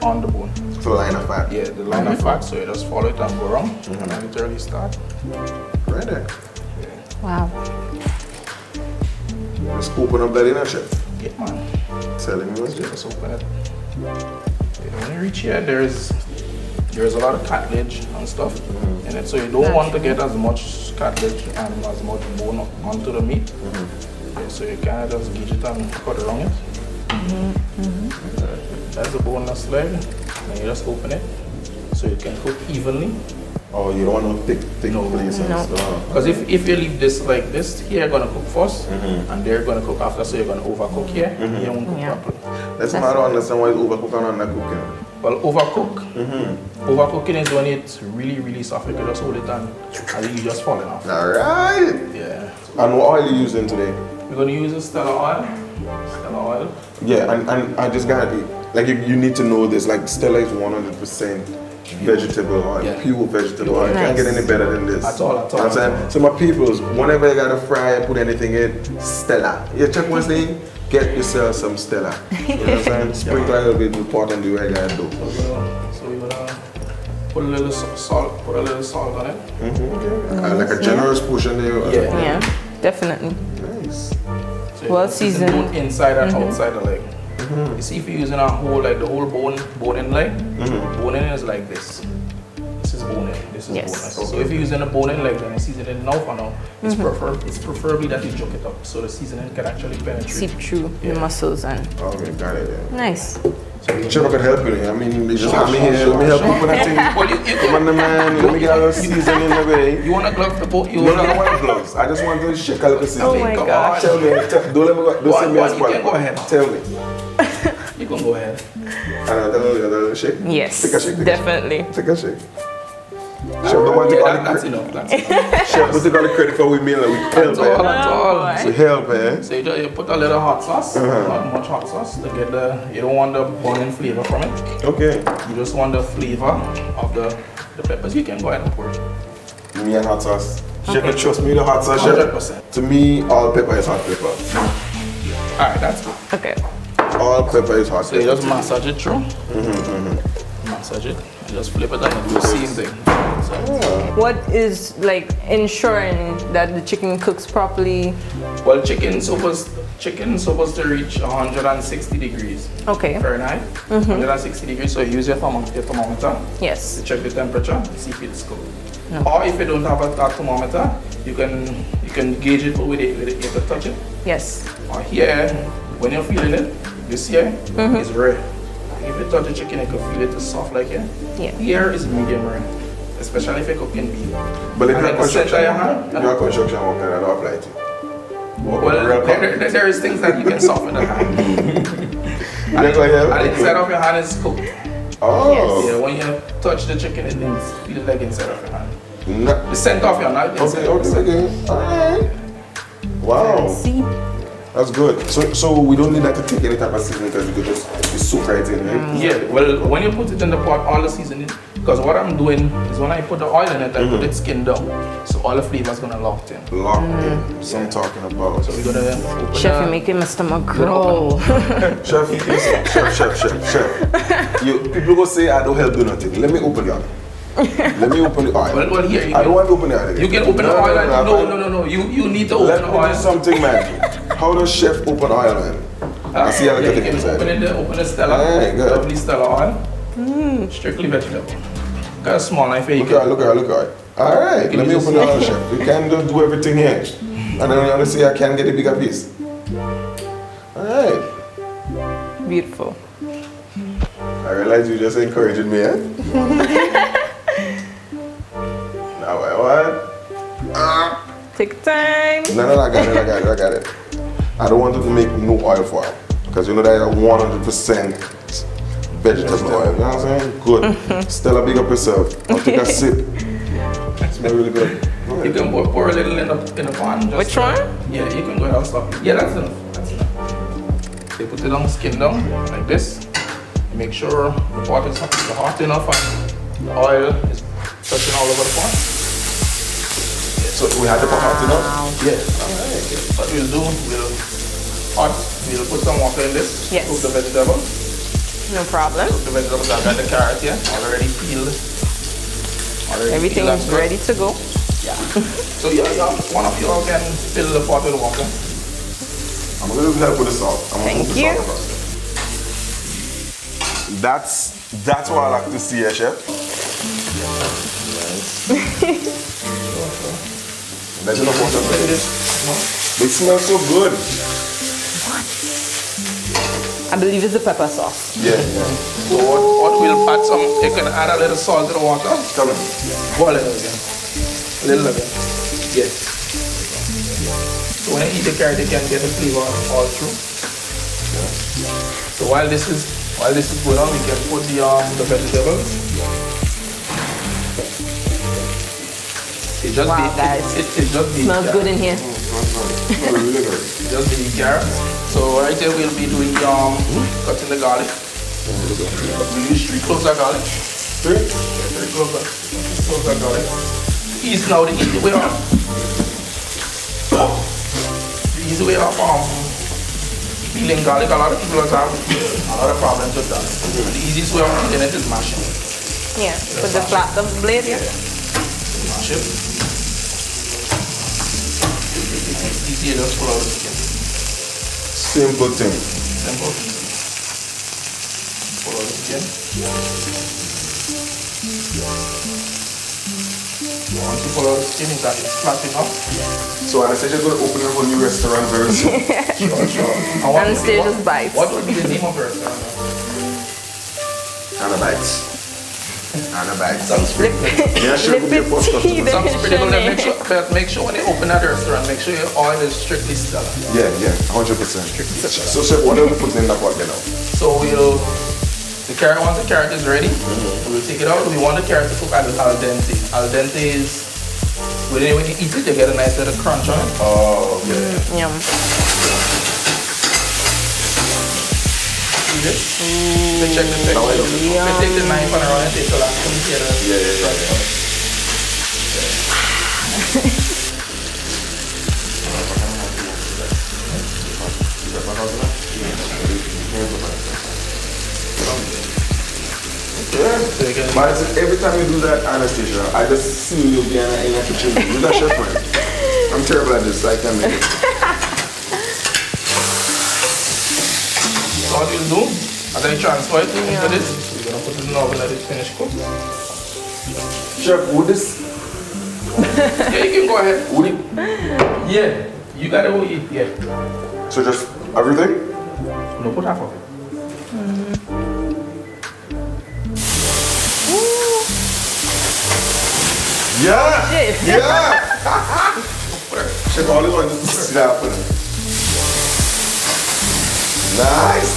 on the bone. It's a line of fat. Yeah, the line of fat. So you just follow it and go around, and I literally start. Right there. Wow. Just open up that inner chef. Yeah, man. Telling me what's Just just. open it. When you reach here, there's a lot of cartilage and stuff in it. So you don't want to get as much cartilage and as much bone onto the meat. Yeah, so you kind of just gauge it and cut around it. That's the boneless leg. And you just open it so you can cook evenly. Oh, you don't want no thick place and No. stuff. Because if you leave this like this, here gonna cook first, and they're gonna cook after, so you're gonna overcook here, you won't cook Yeah. properly. Let's not understand why it's overcooked and undercooking. Well, overcooking is when it's really, really soft. You can just hold it and you just falling off. Alright! Yeah. And what oil are you using today? We're gonna use a Stella oil. Yeah, and I just got it. Like you need to know this. Like Stella is 100% vegetable oil, Yeah. pure vegetable oil. You can't get any better than this. At all. You know what I'm saying? So my peoples, whenever you gotta fry and put anything in, Stella. You check one thing, get yourself some Stella. You know what I'm saying? Sprinkle a little bit in the pot and do what you gotta do. So we're gonna put a little salt on it. Like a generous portion there. Yeah. Yeah, definitely. Nice. So Well it's the seasoned. both inside and outside the leg. You see, if you're using a whole, like the whole bone in leg, bone in is like this. This is bone-in. This is Yes. boneless. So if you're using a bone-in leg, then you season it now for now. It's preferably that you choke it up so the seasoning can actually penetrate. Seep through the muscles and. Okay, got it. Yeah. Nice. Chef, I can help you. I mean, you just have me here. Let me help you with that thing. Come on, man. Let me get a little seasoning in the way. You want a glove to put? No, I don't want gloves. I just want to shake a little seasoning. Oh my God. Tell me. Don't let me go. Don't send me a You can go ahead. Tell me. You can go ahead. And a little shake? Yes. Take a shake. Definitely. Take a shake. Chef, don't want to take all the That's credit. enough. That's enough. Chef, we take all the credit for we meal and we help, That's all. That's all. boy. We help, eh? So you put a little hot sauce, not much hot sauce, to get you don't want the burning flavor from it. Okay. You just want the flavor of the peppers. You can go ahead and pour it. Me and hot sauce. Chef, you trust me, the hot sauce, Chef? 100%. To me, all pepper is hot pepper. Alright, that's good. Okay. All pepper is hot So you pepper. just massage it through. Massage it. And just flip it and you do the same thing. So, What is like ensuring that the chicken cooks properly? well, chicken supposed to reach 160 degrees Okay. Fahrenheit. 160 degrees. So you use your thermometer Yes. to check the temperature, see if it's cooked. Or if you don't have a thermometer, you can gauge it with it. You can touch it. Yes. Or here, when you're feeling it, you see it, it's rare. If you touch the chicken, you can feel it is soft like here. Yeah. Here is medium rare, especially if you're cooking beef. But if And you're then the center of your hand, construction worker, I don't apply to. well, there is things that you can soften the hand. And the inside of your hand is cooked. Oh. Yeah, when you touch the chicken, it feels like inside of your hand. No. The center of your knife is Okay. Alright. Wow. See? That's good. So we don't need that to take any type of seasoning because we could just soak right in, right? Yeah, well, when you put it in the pot, all the seasoning, because what I'm doing is when I put the oil in it, I put it skin down. So all the flavor is going to lock in. Locked in. So I'm talking about. So we're going to open Chef, you're making my stomach growl. Chef. People go say I don't help do nothing. Let me open it. Let me open the oil. Well, here you I don't want to open the oil. You can open the oil. No. You need to open Let the me oil. do something, man. How does chef open oil, man? I see how Yeah, they you get can inside. open the Stella. Alright, good. Lovely Stella oil. Strictly vegetable. Got a small knife here. Look at it. Alright, let me open the oil, chef. We can't just do everything here. And then you see I can get a bigger piece. Alright. Beautiful. I realize you just encouraging me, eh? Now what? Take time. No, I got it. I don't want to make no oil for it. Because you know that 100% vegetable oil. You know what I'm saying? Good. Still a bigger preserve. I'll take a sip. It smells really good. You can pour a little in the pan. Just, Which one? Yeah, you can go ahead and stop. Yeah, that's enough. You put it on, skin down, like this. Make sure the pot is hot enough and the oil is touching all over the pot. So we had the pot hot enough? Yeah. Alright. What we'll do, we'll put some water in this. Yes. Cook the vegetable. No problem. Cook the vegetables. I've got the carrot here, already peeled. Everything is ready to go. Yeah. So yeah, one of you all can fill the pot with water. I'm going to help with the salt. Thank you. That's what I like to see, chef. There's enough water. They smell so good. I believe it's the pepper sauce. Yeah. So what we'll add some, you can add a little salt to the water. Come on. Boil it again. A little again. Yes. So when you eat the carrot, you can get the flavor all through. So while this is going on, we can put the vegetables. It just Guys. It just Smells good in here. Really good. Just the carrots. So right here we'll be doing cutting the garlic. We use 3 cloves of garlic. 3 cloves of garlic. Now the easy way off. The easy way off peeling garlic. A lot of people have a lot of problems with that. The easiest way of peeling it is mashing. Yeah. With the flat of the blade. Yeah. Mash it. It's easier just pull out the skin. Simple thing. Simple. Pull out the skin. Once you pull out the skin, it's flat enough. So Anastasia's going to open a whole new restaurant very soon. Sure. Anastasia's Bites. What would be the name of the restaurant? Anna Bites. Anna Bites. Sounds pretty good. Yeah, sure. Sounds pretty good. Make sure when you open that restaurant, make sure your oil is strictly Stella. Yeah, 100%. So Chef, what are we putting in that pot now? So once the carrot is ready, we'll take it out. We want the carrot to cook al dente. Al dente is, when you eat it, you get a nice little crunch on it. Oh, okay. Yum. See this? Check the texture. You take the knife and run it, it's a lot to Yeah. But every time you do that, Anastasia, I just see you being in the kitchen. You're not chef, man. I'm terrible at this. I can't make it. So what you'll do, as I transfer it into this, we're gonna put it in the oven and let it finish cook. Chef, would this? Yeah, you can go ahead. Would it? Yeah, you gotta go eat. Yeah. So just everything? No, put half of it. Yeah! Yeah! Chef, all you want is to see that happen. Nice!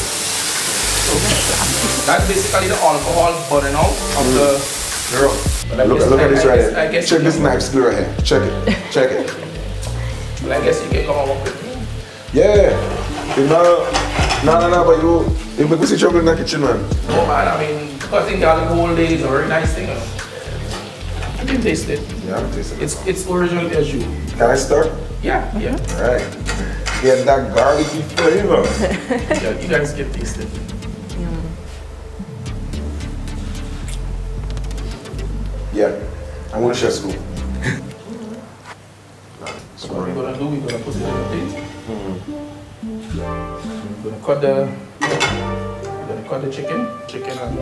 That's basically the alcohol burning out of the rum. Look at this right here. I guess Check this knife clear right here. Check it. Check it. Well, I guess you can come up with it. Yeah. You know, no, but you make me see trouble in the kitchen, man. No, man, I mean, because in the whole day is a very nice thing. You can taste it. Yeah, I'm tasting it. It's original as you. Can I start? Yeah. Alright. Get that garlicky flavor. Yeah, you guys can taste it. Yeah. I want a chef's scoop. So what we're gonna do, we're gonna put it in the plate. We're gonna cut the chicken and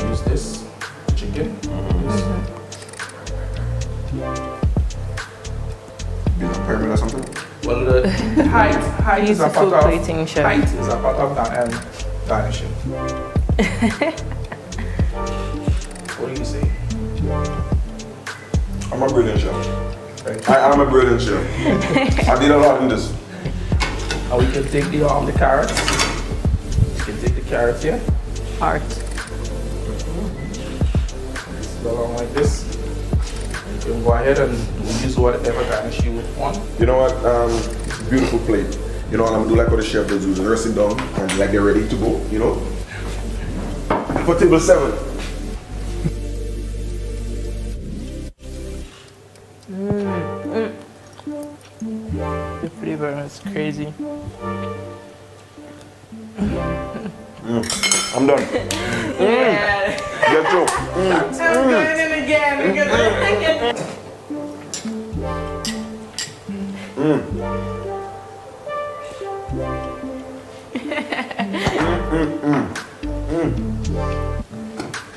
use this chicken. Pyramid or something? Well, the height is a part of plating, chef. height is a part of garnishing. What do you say? I'm a brilliant chef. Right? I am a brilliant chef. I did a lot in this. And we can take the carrots. We can take the carrots here. Heart. Go along like this. You can go ahead and use whatever garnish you want. You know what? It's a beautiful plate. You know what I'm gonna do, like what the chef does, rest it down and like they're ready to go, you know? For table 7. The flavor is crazy. I'm done. Yeah. Get through. I'm doing it again.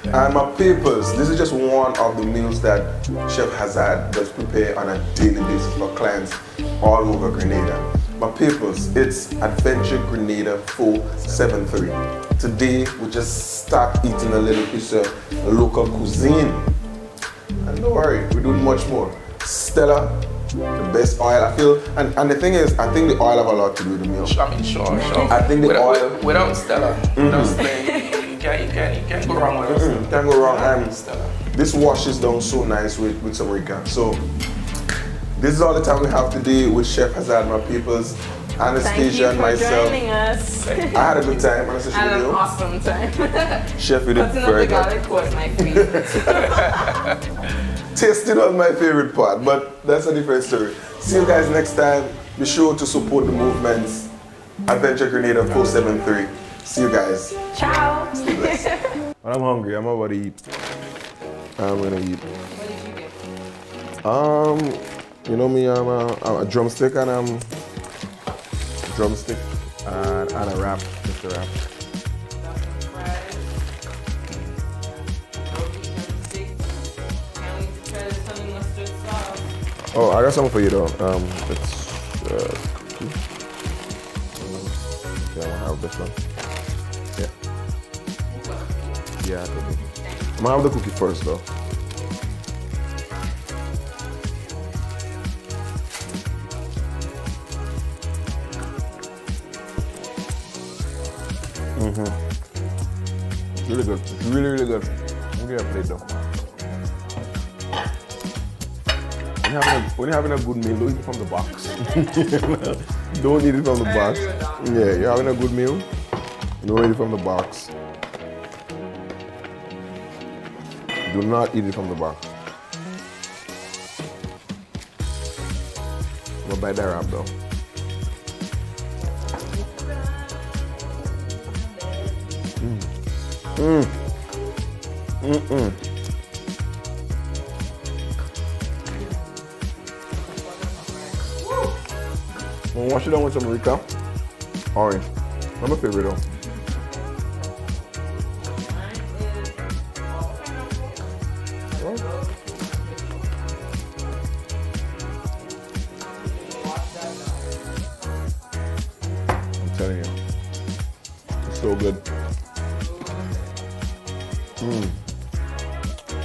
And my papers, this is just one of the meals that Chef Hazard does prepare on a daily basis for clients all over Grenada. My papers, it's Adventure Grenada 473. Today we just start eating a little piece of local cuisine. And don't worry, we're doing much more. Stella, the best oil I feel, and the thing is, I think the oil have a lot to do with the meal. I mean, sure. I think the oil without Stella, without Stella, you can't go wrong with it. Can't go wrong. And Stella. this washes down so nice with some Rica. So this is all the time we have today with Chef Hazard, my peoples, Anastasia and myself. Thank you for joining us. I had a good time. Anastasia, I had an awesome time. Chef, you did very the garlic was my favorite. Tasting was my favorite part, but that's a different story. See you guys next time. Be sure to support the movements. Adventure Grenada 473. See you guys. Ciao. When I'm hungry, I'm about to eat. I'm gonna eat. What did you get? You know me, I'm a drumstick and a wrap, just a wrap. Oh, I got something for you though. It's cookie. Yeah, I'll have this one. Yeah. Yeah, I think. I'm gonna have the cookie first though. It's really good. It's really, really good. Let me get a plate though. When you're having a good meal, don't eat it from the box. Don't eat it from the box. Yeah, you're having a good meal, don't eat it from the box. Do not eat it from the box. I'm gonna bite that wrap though. I'm gonna wash it down with some Rica. Orange. That's my favorite though. I'm telling you. It's so good.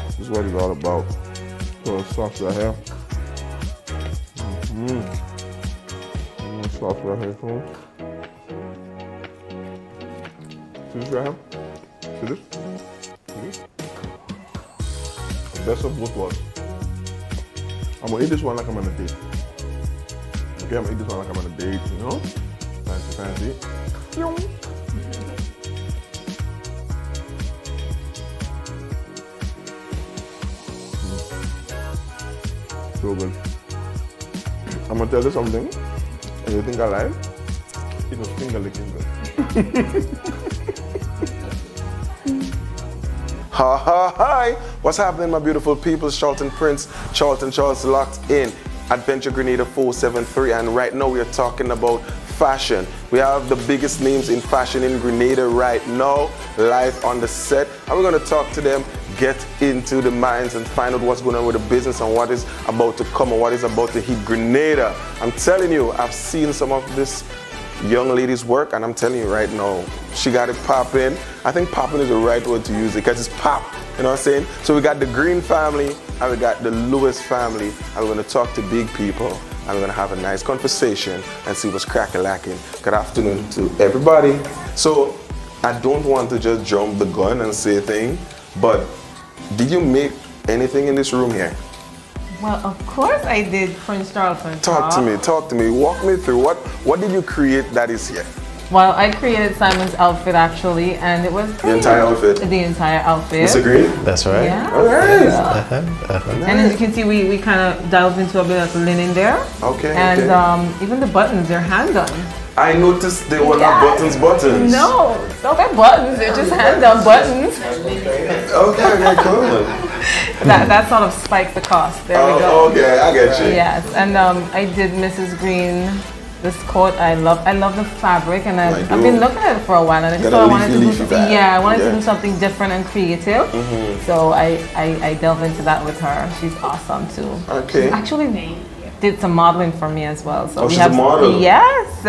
This is what it's all about. So sauce right here. Sauce right here, folks. See this right here? See this? See this? The best of both worlds. I'm gonna eat this one like I'm on a date. Okay, I'm gonna eat this one like I'm on a date, you know? Fancy, fancy. So good. I'm gonna tell you something. And you think I lied? It was finger licking good. Ha ha hi! What's happening, my beautiful people? Charlton Prince, Charlton Charles locked in. Adventure Grenada 473, and right now we are talking about fashion. We have the biggest names in fashion in Grenada right now, live on the set, and we're going to talk to them, get into the minds and find out what's going on with the business and what is about to come and what is about to hit Grenada. I'm telling you, I've seen some of this young lady's work, and I'm telling you right now, she got it popping. I think popping is the right word to use it because it's pop, you know what I'm saying? So we got the Green family and we got the Lewis family, and we're going to talk to big people and we're going to have a nice conversation and see what's crack-a-lacking. Good afternoon to everybody. So I don't want to just jump the gun and say a thing, but did you make anything in this room here? Well, of course I did, Prince Charlton. Talk to me, walk me through. What did you create that is here? Well, I created Simon's outfit actually, and it was the entire outfit. The entire outfit. Mr. Green? That's right. Yeah. All right. And as you can see, we kind of delved into a bit of linen there. Okay. And even the buttons, they're hand done. I noticed they were not buttons. No, they're buttons. They're just hand done buttons. Okay, cool. that sort of spiked the cost. There we go. Okay, I get you. Yes, and I did Mrs. Green. This coat, I love the fabric, and I've been looking at it for a while, and I just thought I wanted to do something. Yeah, I wanted to do something different and creative. So I delved into that with her. She's awesome too. Okay. She actually did some modeling for me as well. So she's a model. Yes.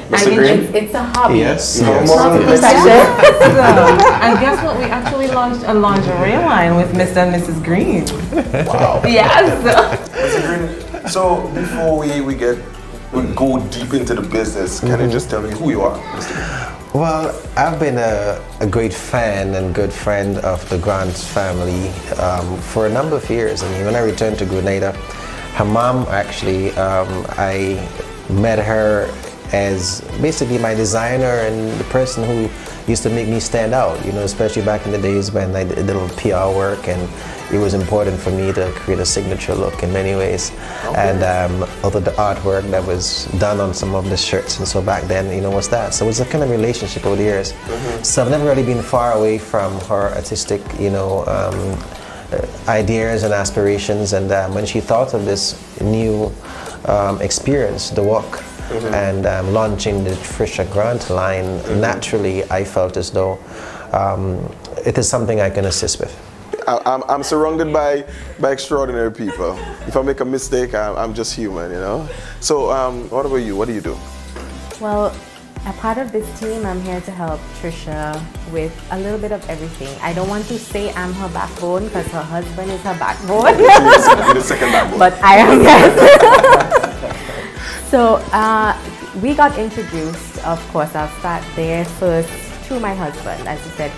Mr. Green? It's a hobby. Yes. And guess what? We actually launched a lingerie line with Mr. and Mrs. Green. Wow. Yes. Mr. Green, so before we go deep into the business, can you just tell me who you are, Mr. Green? Well, I've been a great fan and good friend of the Grant family for a number of years. I mean, when I returned to Grenada, her mom actually, I met her as basically my designer and the person who used to make me stand out, you know, especially back in the days when I did a little PR work, and it was important for me to create a signature look in many ways. And although the artwork that was done on some of the shirts and so back then, you know, was that. So it was a kind of relationship over the years. So I've never really been far away from her artistic, you know, ideas and aspirations, and when she thought of this new experience, the walk, and launching the Trisha Grant line, naturally I felt as though it is something I can assist with. I'm surrounded by extraordinary people. If I make a mistake, I'm just human, you know. So what about you? What do you do? Well, a part of this team, I'm here to help Trisha with a little bit of everything. I don't want to say I'm her backbone because her husband is her backbone. You're the second backbone. But I am, yes. So we got introduced, of course, I'll start there first, through my husband. As you said,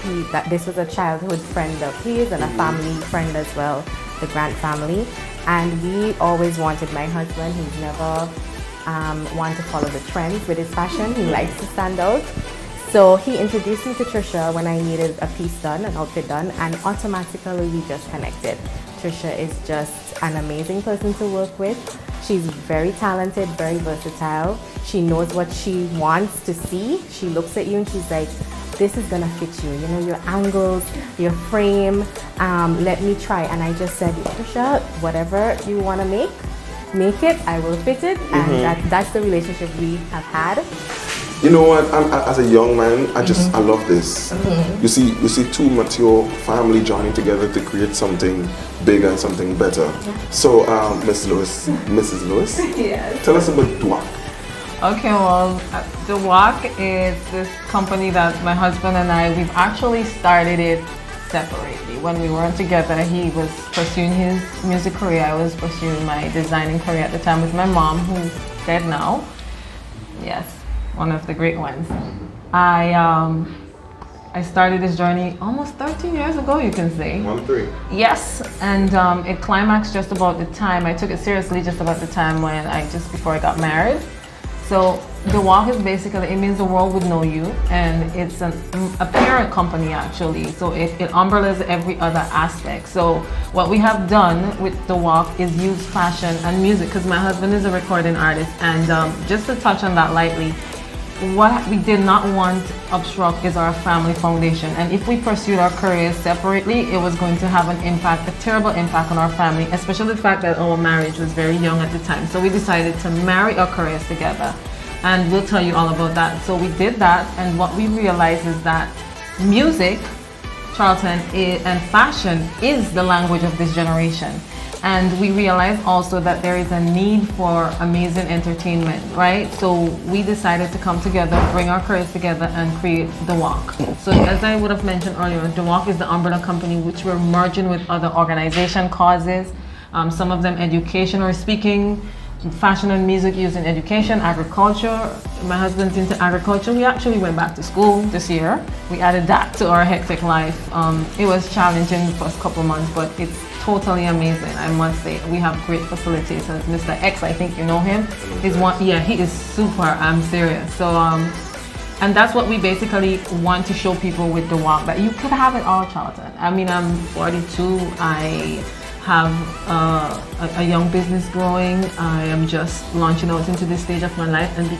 this was a childhood friend of his and a family friend as well, the Grant family. And we always wanted my husband, he's never wanted to follow the trends with his fashion. He likes to stand out. So he introduced me to Trisha when I needed a piece done, an outfit done, and automatically we just connected. Trisha is just an amazing person to work with. She's very talented, very versatile. She knows what she wants to see. She looks at you and she's like, this is gonna fit you. You know, your angles, your frame, let me try. And I just said, Trisha, whatever you wanna make it, I will fit it. And that's the relationship we have had. You know what? As a young man, I love this. You see two mature family joining together to create something big and something better. So, Mrs. Lewis, Yes. tell us about Dwak. Okay, well, The Walk is this company that my husband and we've actually started it separately. When we weren't together, he was pursuing his music career. I was pursuing my designing career at the time with my mom, who's dead now. Yes, one of the great ones. I started this journey almost 13 years ago, you can say. 1-3. Yes, and it climaxed just about the time, I took it seriously just about the time when before I got married. So The Walk is basically, it means the world would know you, and it's a parent company actually. So it umbrellas every other aspect. So what we have done with The Walk is use fashion and music, because my husband is a recording artist, and just to touch on that lightly, what we did not want obstruct is our family foundation. And if we pursued our careers separately, it was going to have an impact, a terrible impact on our family, especially the fact that our marriage was very young at the time. So we decided to marry our careers together. And we'll tell you all about that. So we did that, and what we realized is that music, Charlton, and fashion is the language of this generation. And we realized also that there is a need for amazing entertainment, right? So we decided to come together, bring our careers together, and create The Walk. So as I would have mentioned earlier, The Walk is the umbrella company which we're merging with other organization causes, some of them educational speaking, fashion and music used in education, agriculture. My husband's into agriculture. We actually went back to school this year. We added that to our hectic life. It was challenging the first couple months, but it's totally amazing, I must say. We have great facilitators. Mr. X, I think you know him. He is super, I'm serious. So, and that's what we basically want to show people with The Walk, that you could have it all, Charlton. I mean, I'm 42, I have a young business growing. I am just launching out into this stage of my life, and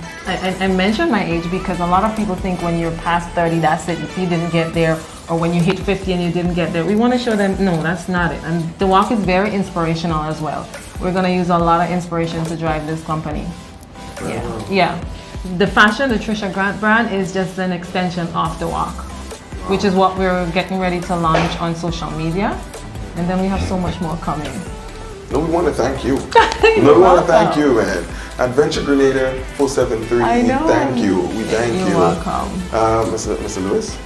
I mention my age because a lot of people think when you're past 30, that's it, if you didn't get there, or when you hit 50 and you didn't get there. We want to show them, no, that's not it. And The Walk is very inspirational as well. We're going to use a lot of inspiration to drive this company. Yeah. The fashion, the Trisha Grant brand, is just an extension of The Walk, which is what we're getting ready to launch on social media. And then we have so much more coming. No, we want to thank you. We want to thank you, man. Adventure Grenada 473. I know. We thank you. We thank you. You're welcome. Mr. Lewis?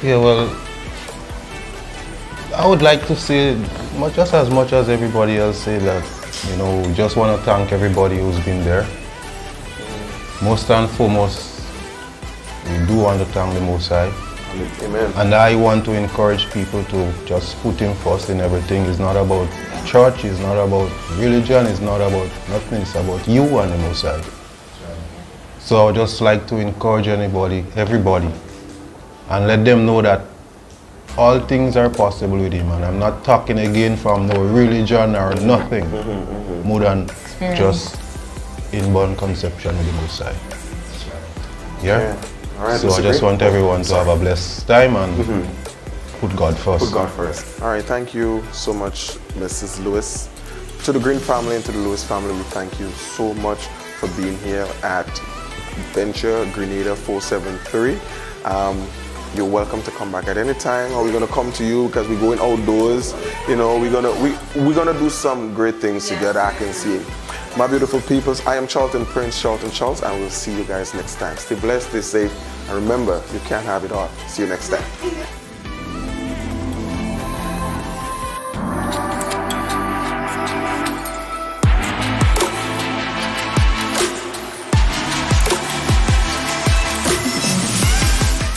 Yeah, well, I would like to say, just as much as everybody else say, that, you know, we just want to thank everybody who's been there. Most and foremost, we do want to thank the Most High. Amen. And I want to encourage people to just put Him first in everything. It's not about church, it's not about religion, it's not about nothing, it's about you and the Most High. So I would just like to encourage everybody, and let them know that all things are possible with Him. And I'm not talking again from no religion or nothing, more than just inborn conception with the Most High. Yeah? All right, So I just want everyone to have a blessed time, and put God first. Put God first. All right, thank you so much, Mrs. Lewis. To the Green family and to the Lewis family, we thank you so much for being here at Adventure Grenada 473. You're welcome to come back at any time, or we're gonna come to you because we're going outdoors. You know, we're gonna do some great things together. I can see it. My beautiful peoples, I am Charlton Prince, Charlton Charles, and we'll see you guys next time. Stay blessed, stay safe, and remember, you can't have it all. See you next time.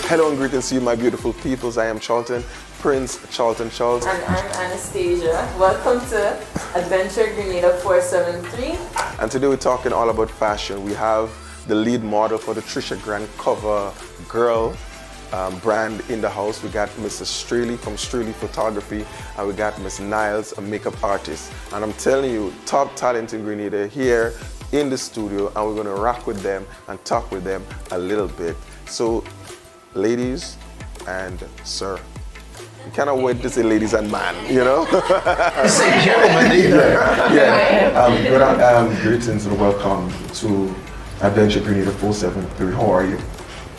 Hello and greetings to you, my beautiful peoples. I am Charlton Prince, Charlton Charles. And I'm Anastasia. Welcome to Adventure Grenada 473. And today we're talking all about fashion. We have the lead model for the Trisha Grant cover girl brand in the house. We got Mrs. Straley from Straley Photography, and we got Miss Niles, a makeup artist. And I'm telling you, top talent in Grenada here in the studio, and we're gonna rock with them and talk with them a little bit. So, ladies and sir, you cannot wait to say ladies and man, you know? Say gentlemen either. Yeah. Greetings and welcome to Adventure Grenada 473. How are you?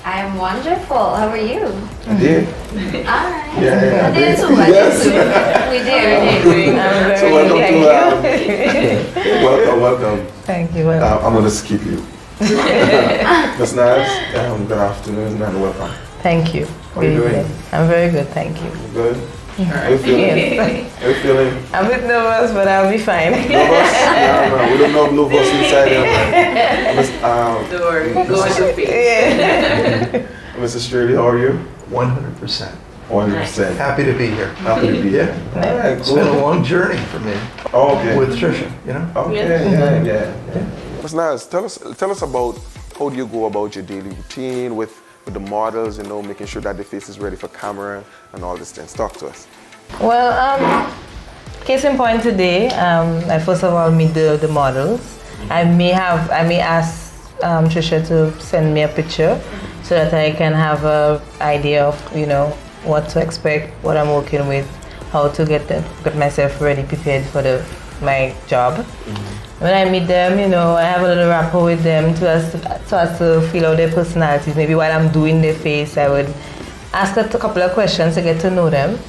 I am wonderful. How are you? I did. Alright. Yeah, I did too. We did. So welcome to welcome. Thank you. I'm gonna skip you. Miss Niles, good afternoon and welcome. Thank you. How are you doing? I'm very good, thank you. You good? How you feeling? Yes. How you feeling? I'm a bit nervous, but I'll be fine. Nervous? No, we don't know nervous inside here. Don't worry, go with the face. Yeah. Mrs. Straley, how are you? 100%. 100%. Happy to be here. Happy to be here. All right, It's been a long journey for me. Oh, okay. With Trisha, you know? Okay, yeah. Ms. Niles, tell us about how do you go about your daily routine with the models, you know, making sure that the face is ready for camera and all these things. Talk to us. Well, case in point today, I first of all meet the models. I may ask Trisha to send me a picture so that I can have an idea of, you know, what to expect, what I'm working with, how to get myself ready, prepared for my job. When I meet them, you know, I have a little rapport with them so as to feel out their personalities. Maybe while I'm doing their face, I would ask a couple of questions to get to know them.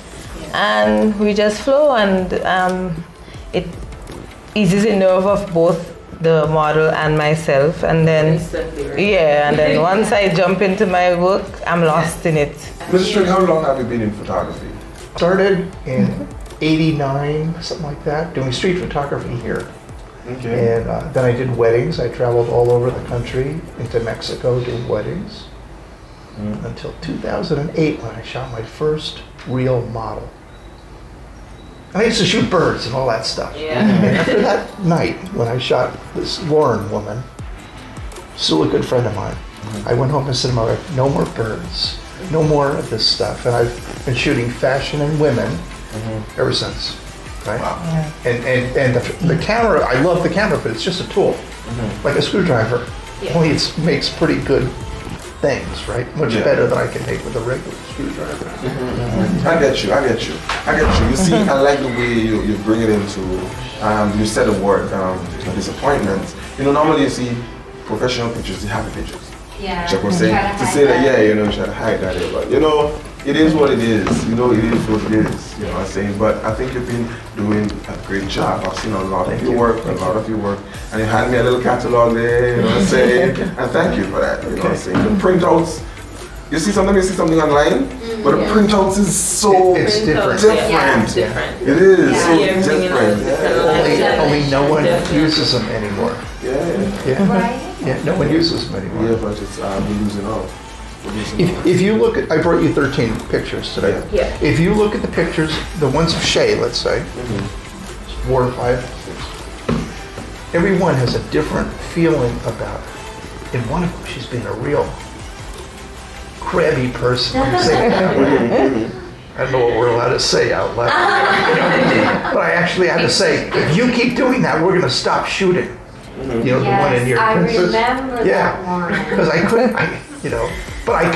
And we just flow, and it eases the nerve of both the model and myself. And then, yeah, and then once I jump into my work, I'm lost in it. Mrs. Straley, how long have you been in photography? Started in 89, something like that, doing street photography here. Okay. And then I did weddings. I traveled all over the country, into Mexico doing weddings, until 2008 when I shot my first real model. And I used to shoot birds and all that stuff. Yeah. And after that night when I shot this Lauren woman, still a good friend of mine, I went home and said to my wife, no more birds, no more of this stuff. And I've been shooting fashion and women ever since. Right? Wow. And the camera, I love the camera, but it's just a tool, like a screwdriver. Only it makes pretty good things, right? Much better than I can make with a regular screwdriver. I get you. You see, I like the way you bring it into, you said the word, disappointment. You know, normally you see professional pictures, the happy pictures. Yeah. Like I was saying, to say that, yeah, you know, try to hide that, but you know, it is what it is. You know, it is what it is. You know what I'm saying? But I think you've been doing a great job. I've seen a lot of your work, and you had me a little catalog there. You know what I'm saying? And thank you for that. You know what I'm saying? The printouts. You see something online, but the printouts is so different. Yeah, it's different. It is so different. Only no one uses them anymore. Yeah, no one uses them anymore. Yeah, but it's we're losing out. If you look at, I brought you 13 pictures today. Yeah. If you look at the pictures, the ones of Shay, let's say, 4 or 5, every one has a different feeling about it. In one of them, she's been a real crabby person. Let me say it that way. I don't know what we're allowed to say out loud. But I actually had to say, if you keep doing that, we're going to stop shooting. You know, the one in your princess. I remember that one. Because I couldn't, you know, But I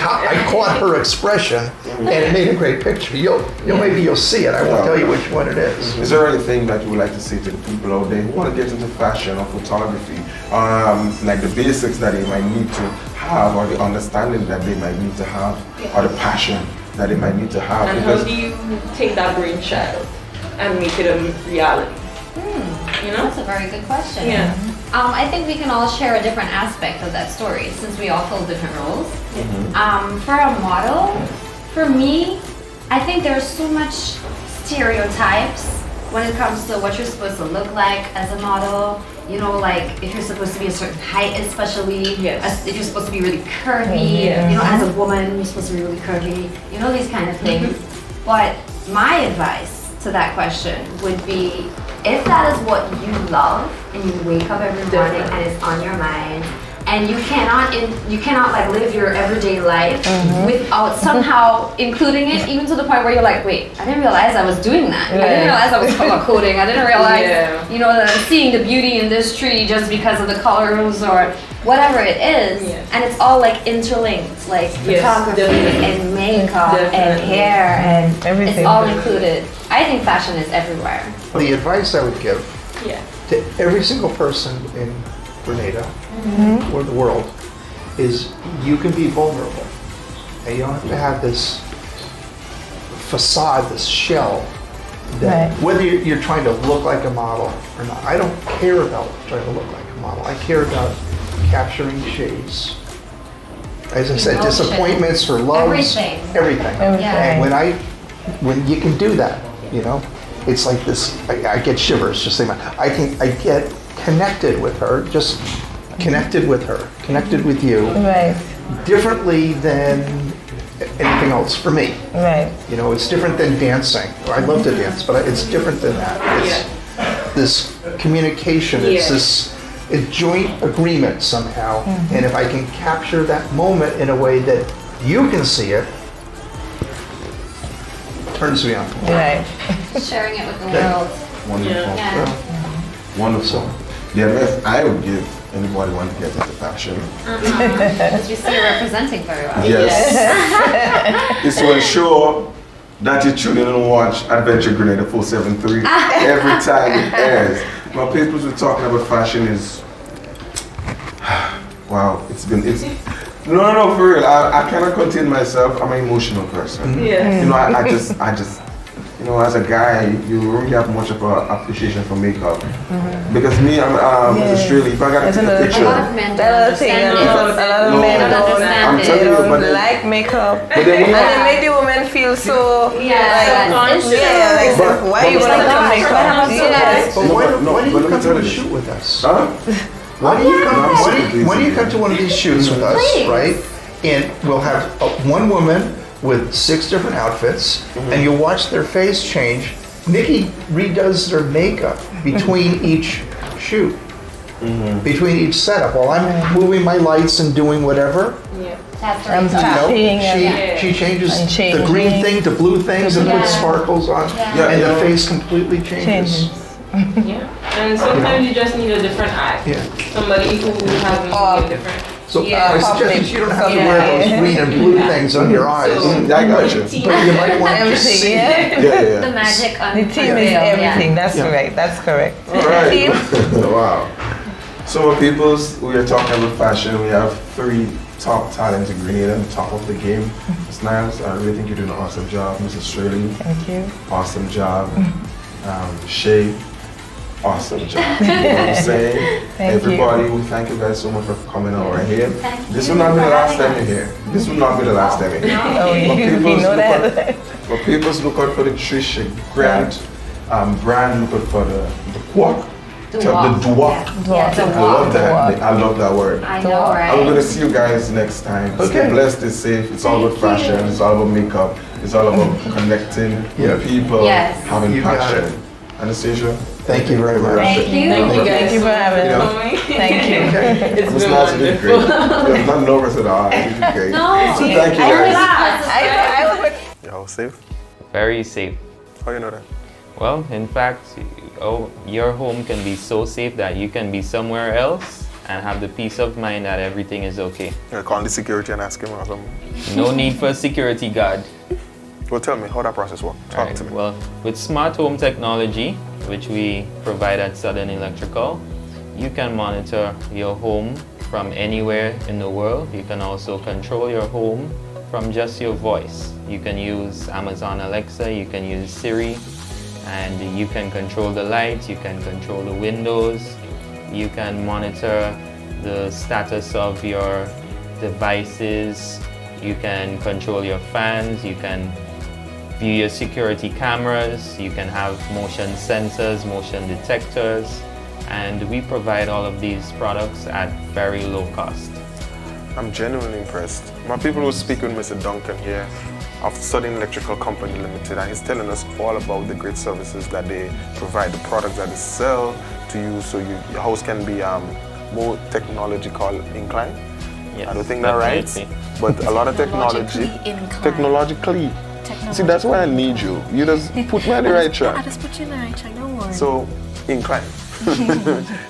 caught her expression, and it made a great picture. Maybe you'll see it. I won't tell you which one it is. Is there anything that you would like to say to the people out there who want to get into fashion or photography, like the basics that they might need to have, or the understanding that they might need to have, or the passion that they might need to have? And how do you take that brainchild and make it a reality? You know? That's a very good question. Yeah. I think we can all share a different aspect of that story since we all fill different roles. For a model, for me, I think there's so much stereotypes when it comes to what you're supposed to look like as a model. You know, like if you're supposed to be a certain height, especially, if you're supposed to be really curvy, you know, as a woman, you're supposed to be really curvy, you know, these kind of things. But my advice to that question would be, if that is what you love and you wake up every morning and it's on your mind, and you cannot like live your everyday life without somehow including it, even to the point where you're like, wait, I didn't realize I was doing that. I didn't realize I was color coding. I didn't realize, you know, that I'm seeing the beauty in this tree just because of the colors or whatever it is. And it's all like interlinked, like photography and makeup and hair and everything. It's all included. I think fashion is everywhere. The advice I would give to every single person in Grenada or the world is you can be vulnerable. And you don't have to have this facade, this shell, that whether you're trying to look like a model or not. I don't care about trying to look like a model. I care about capturing shades. As I said, disappointments or loves, everything. And when you can do that, you know, it's like this. I get shivers just thinking about it. I get connected with her, just connected with her, connected with you, differently than anything else for me. You know, it's different than dancing. I love to dance, but it's different than that. It's this communication. It's this a joint agreement somehow. And if I can capture that moment in a way that you can see it, turns me on. Sharing it with the world. Wonderful. Wonderful. The advice I would give anybody want to get into fashion Because you see you're representing very well. is to ensure that you tune in and watch Adventure Grenada 473 every time it airs. My papers were talking about fashion is wow, no, for real. I cannot contain myself. I'm an emotional person. You know, I just you know, as a guy, you don't really have much of an appreciation for makeup. Because me, I'm Australian. If I got to take a picture, a lot of men I'm telling you, but don't like makeup. But then and they make the women feel so but why you want to put makeup? But why do you come to a shoot with us? Why do you come to one of these shoots with us, right? And we'll have one woman with 6 different outfits, and you'll watch their face change. Nikki redoes their makeup between each shoot, between each setup. While I'm moving my lights and doing whatever, she changes the green thing to blue things and puts sparkles on, and the face completely changes. And sometimes you just need a different eye. Somebody who has a different. So I suggest you don't have to wear those green and blue things on your eyes. I got you. But you might want to see the magic on the team is everything. That's right. That's correct. All right. Wow. So peoples, we are talking about fashion. We have 3 top talents in Grenada, top of the game. It's nice. I really think you're doing an awesome job, Mrs. Shirley. Thank you. Awesome job. Shay. Awesome job. You know what I'm saying? Everybody, we thank you guys so much for coming over here. This will not be the last time you're here. This will not be the last time you're here. But people look out for the Trisha Grant brand, look out for the quack. The dwarf. I love that word. I know, right? I'm gonna see you guys next time. Stay blessed, stay safe. It's all about fashion. It's all about makeup. It's all about connecting with people, having passion. Anastasia, thank you very much. Thank you. Thank you for having me. Thank you. It's been wonderful. I'm not nervous at all. Okay. No, so thank you guys. I was safe? Very safe. How you know that? Well, in fact, your home can be so safe that you can be somewhere else and have the peace of mind that everything is okay. Yeah, call the security and ask him or something. No need for a security guard. Well, tell me how that process works. Talk to me. Well, with smart home technology, which we provide at Southern Electrical, you can monitor your home from anywhere in the world. You can also control your home from just your voice. You can use Amazon Alexa, you can use Siri, and you can control the lights, you can control the windows, you can monitor the status of your devices, you can control your fans, you can view your security cameras, you can have motion sensors, motion detectors, and we provide all of these products at very low cost. I'm genuinely impressed. My people will speak with Mr. Duncan here of Southern Electrical Company Limited, and he's telling us all about the great services that they provide, the products that they sell to you, so your house can be more technological inclined. Yes, I don't think that's right, but a lot of technologically. See, that's why I need you. You just put me on the right track. I just put you in the right track, don't worry. So, inclined.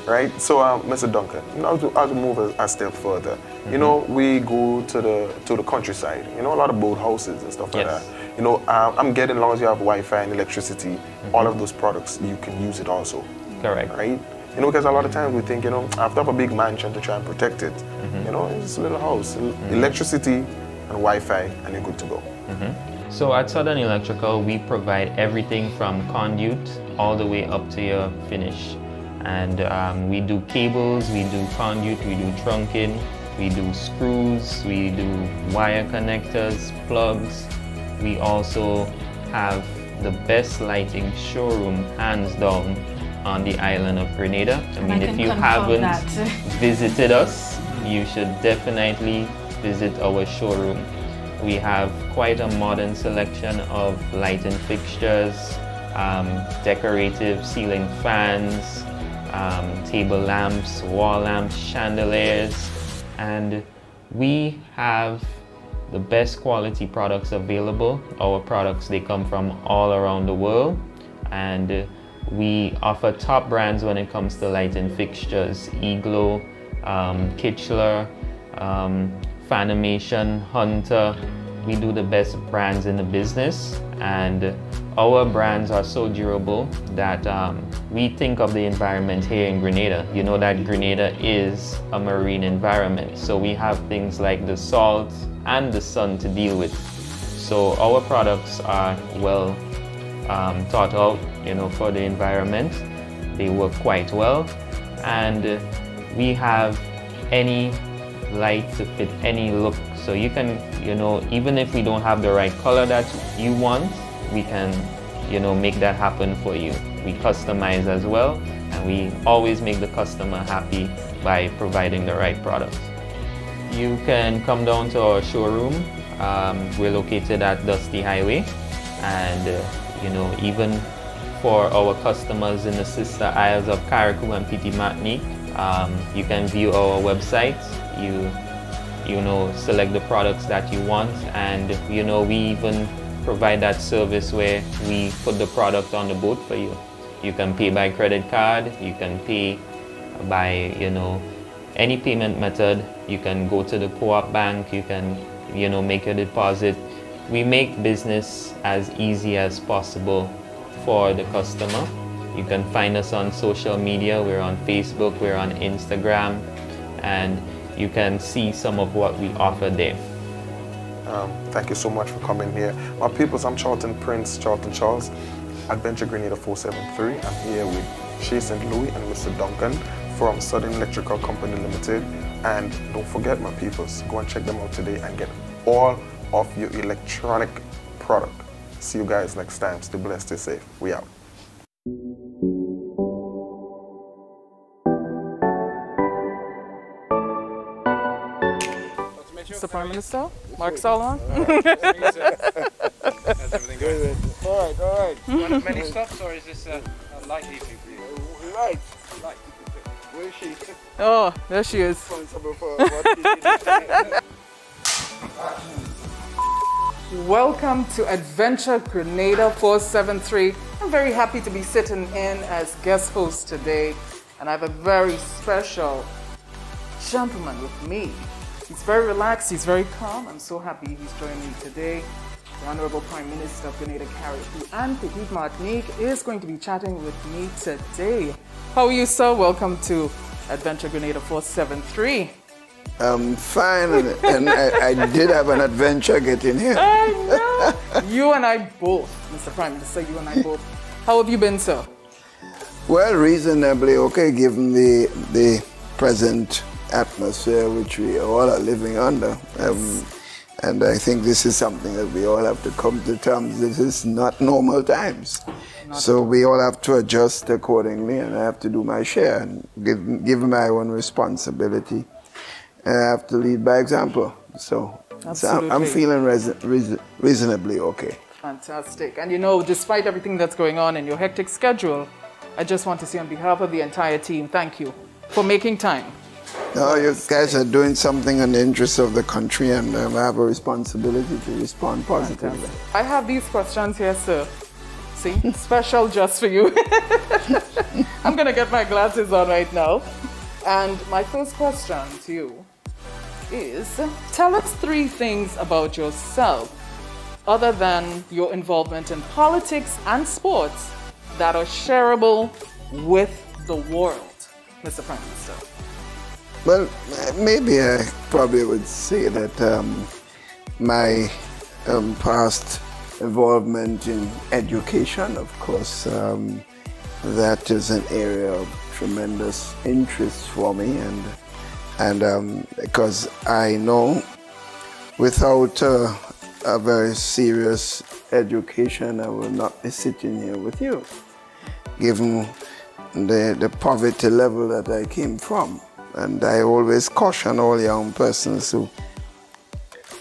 Right? So, Mr. Duncan, now to move a step further, you know, we go to the countryside, you know, a lot of boat houses and stuff like that. You know, I'm getting, as long as you have Wi-Fi and electricity, all of those products, you can use it also. Correct. Right? You know, because a lot of times we think, you know, I have to have a big mansion to try and protect it. You know, it's a little house, electricity and Wi-Fi, and you're good to go. So at Southern Electrical, we provide everything from conduit all the way up to your finish. And we do cables, we do conduit, we do trunking, we do screws, we do wire connectors, plugs. We also have the best lighting showroom, hands down, on the island of Grenada. I mean, if you haven't visited us, you should definitely visit our showroom. We have quite a modern selection of lighting fixtures, decorative ceiling fans, table lamps, wall lamps, chandeliers, and we have the best quality products available. Our products, they come from all around the world, and we offer top brands when it comes to lighting fixtures: Eglo, Kitchler, Fanimation, Hunter. We do the best brands in the business, and our brands are so durable that we think of the environment here in Grenada. You know that Grenada is a marine environment, so we have things like the salt and the sun to deal with. So our products are well thought out, you know, for the environment. They work quite well, and we have any light to fit any look. So you can, you know, even if we don't have the right color that you want, we can, you know, make that happen for you. We customize as well, and we always make the customer happy by providing the right products. You can come down to our showroom. We're located at Dusty Highway, and you know, even for our customers in the sister isles of Carriacou and Petit Martinique, you can view our website. You know, select the products that you want, and you know, we even provide that service where we put the product on the boat for you. You can pay by credit card, you can pay by, you know, any payment method. You can go to the co-op bank, you can, you know, make a deposit. We make business as easy as possible for the customer. You can find us on social media. We're on Facebook, we're on Instagram, and you can see some of what we offer there. Thank you so much for coming here. My peoples, I'm Charlton Prince, Charlton Charles, Adventure Grenada 473. I'm here with Shay St. Louis and Mr. Duncan from Southern Electrical Company Limited. And don't forget, my peoples, go and check them out today and get all of your electronic product. See you guys next time. Stay blessed, stay safe. We out. Mr. Prime Minister, Mark Solon. How's everything going? All right. Do you want many stops, or is this a light evening for you? Light. Where is she? Oh, there she is. Welcome to Adventure Grenada 473. I'm very happy to be sitting in as guest host today, and I have a very special gentleman with me. He's very relaxed, he's very calm. I'm so happy he's joining me today. The Honorable Prime Minister of Grenada, Caribbean and Petite Martinique is going to be chatting with me today. How are you, sir? Welcome to Adventure Grenada 473. I'm fine, and I did have an adventure getting here. I know. You and I both, Mr. Prime Minister, you and I both. How have you been, sir? Well, reasonably okay, given the present atmosphere which we all are living under. And I think this is something that we all have to come to terms. This is not normal times. So we all have to adjust accordingly, and I have to do my share and give my own responsibility. I have to lead by example. So I'm feeling reasonably okay. Fantastic. And you know, despite everything that's going on in your hectic schedule, I just want to say on behalf of the entire team, thank you for making time. No, you guys are doing something in the interest of the country, and I have a responsibility to respond positively. Fantastic. I have these questions here, sir. See, special just for you. I'm going to get my glasses on right now. And my first question to you is, tell us 3 things about yourself other than your involvement in politics and sports that are shareable with the world, Mr. Prime Minister. Well, maybe I probably would say that my past involvement in education, of course, that is an area of tremendous interest for me, and because I know without a very serious education, I will not be sitting here with you, given the poverty level that I came from. And I always caution all young persons who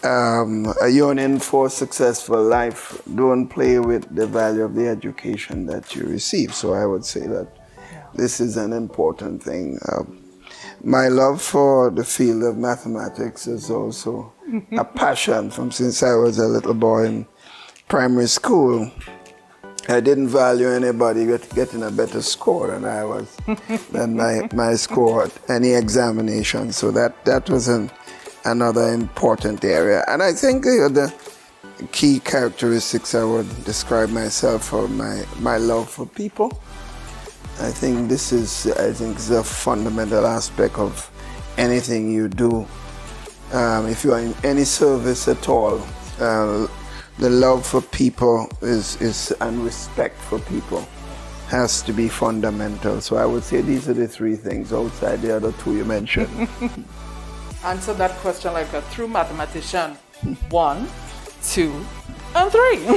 are yearning for a successful life, don't play with the value of the education that you receive. So I would say that this is an important thing. My love for the field of mathematics is also a passion from since I was a little boy in primary school. I didn't value anybody getting a better score than I was, than my score at any examination. So that was another important area. And I think the key characteristics I would describe myself for my love for people. I think this is a fundamental aspect of anything you do. If you are in any service at all, the love for people and respect for people has to be fundamental. So I would say these are the 3 things outside the other 2 you mentioned. Answer that question like a true mathematician. 1, 2, and 3.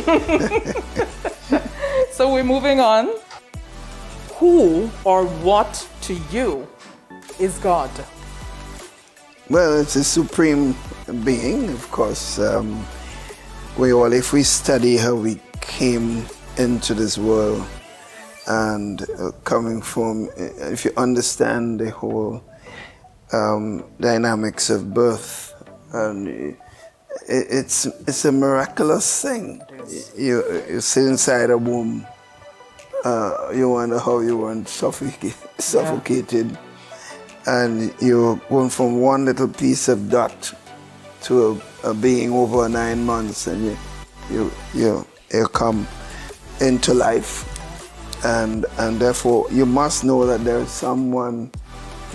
So we're moving on. Who or what to you is God? Well, it's a supreme being, of course. If we study how we came into this world and coming from, if you understand the whole dynamics of birth, and it's a miraculous thing. You sit inside a womb, you wonder how you weren't suffocated, and you're going from one little piece of dot to a being over 9 months, and you come into life, and therefore you must know that there is someone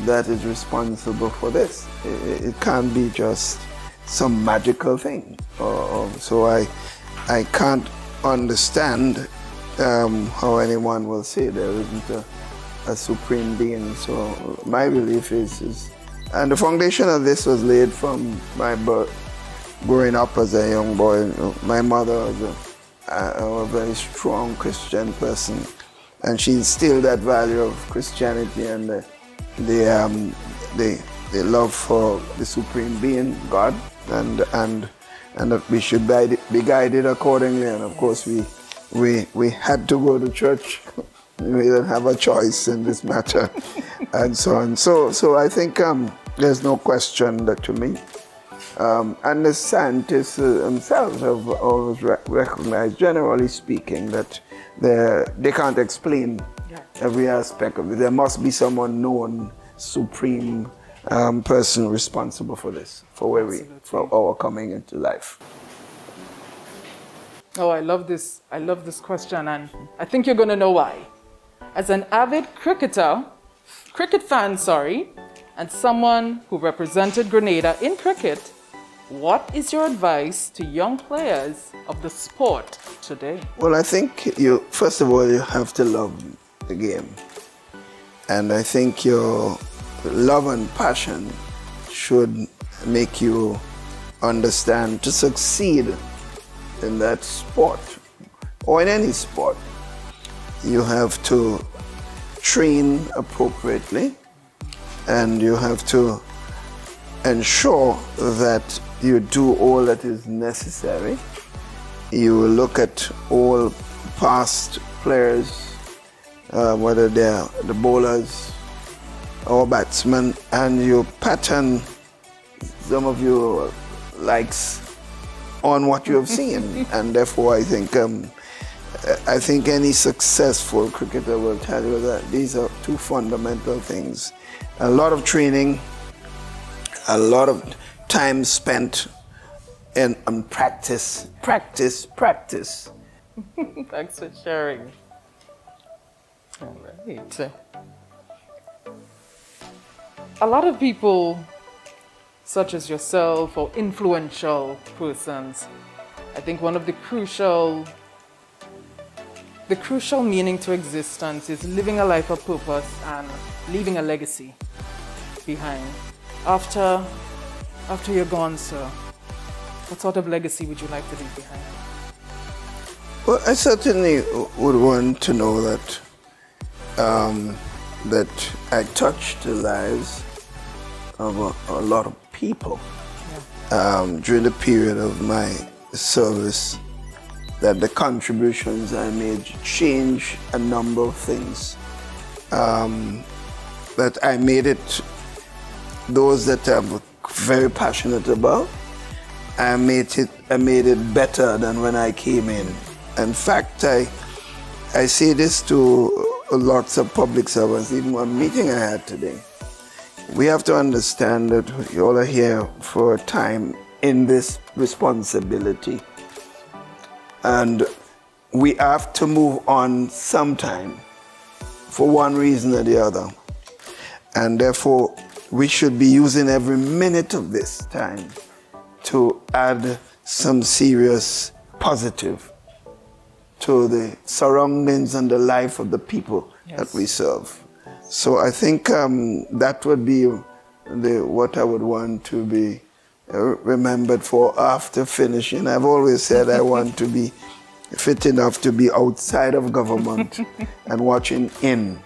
that is responsible for this. It can't be just some magical thing. So I can't understand how anyone will say there isn't a supreme being. So my belief is and the foundation of this was laid from my birth. Growing up as a young boy, my mother was a very strong Christian person, and she instilled that value of Christianity and the love for the supreme being, God, and that we should be guided accordingly. And of course, we had to go to church. We didn't have a choice in this matter, and so on. So I think there's no question that to me. And the scientists themselves have always recognized, generally speaking, that they can't explain every aspect of it. There must be some unknown, supreme person responsible for this, for for our coming into life. Oh, I love this question, and I think you're going to know why. As an avid cricket fan, and someone who represented Grenada in cricket, what is your advice to young players of the sport today? Well, I think first of all, you have to love the game. And I think your love and passion should make you understand to succeed in that sport or in any sport. You have to train appropriately, and you have to ensure that you do all that is necessary. You look at all past players, whether they're the bowlers or batsmen, and you pattern some of your likes on what you have seen. And therefore I think any successful cricketer will tell you that these are two fundamental things. A lot of training, a lot of time spent in practice. Thanks for sharing. All right. A lot of people, such as yourself or influential persons, I think one of the crucial meaning to existence is living a life of purpose and leaving a legacy behind. After you're gone, sir, what sort of legacy would you like to leave behind? Well, I certainly would want to know that that I touched the lives of a lot of people during the period of my service, that the contributions I made change a number of things, that I made it, those that I'm very passionate about, I made it better than when I came in. In fact, I say this to lots of public servants, even one meeting I had today. We have to understand that you all are here for a time in this responsibility. And we have to move on sometime for one reason or the other. And therefore, we should be using every minute of this time to add some serious positive to the surroundings and the life of the people that we serve. So I think that would be what I would want to be remembered for after finishing. I've always said I want to be fit enough to be outside of government and watching in,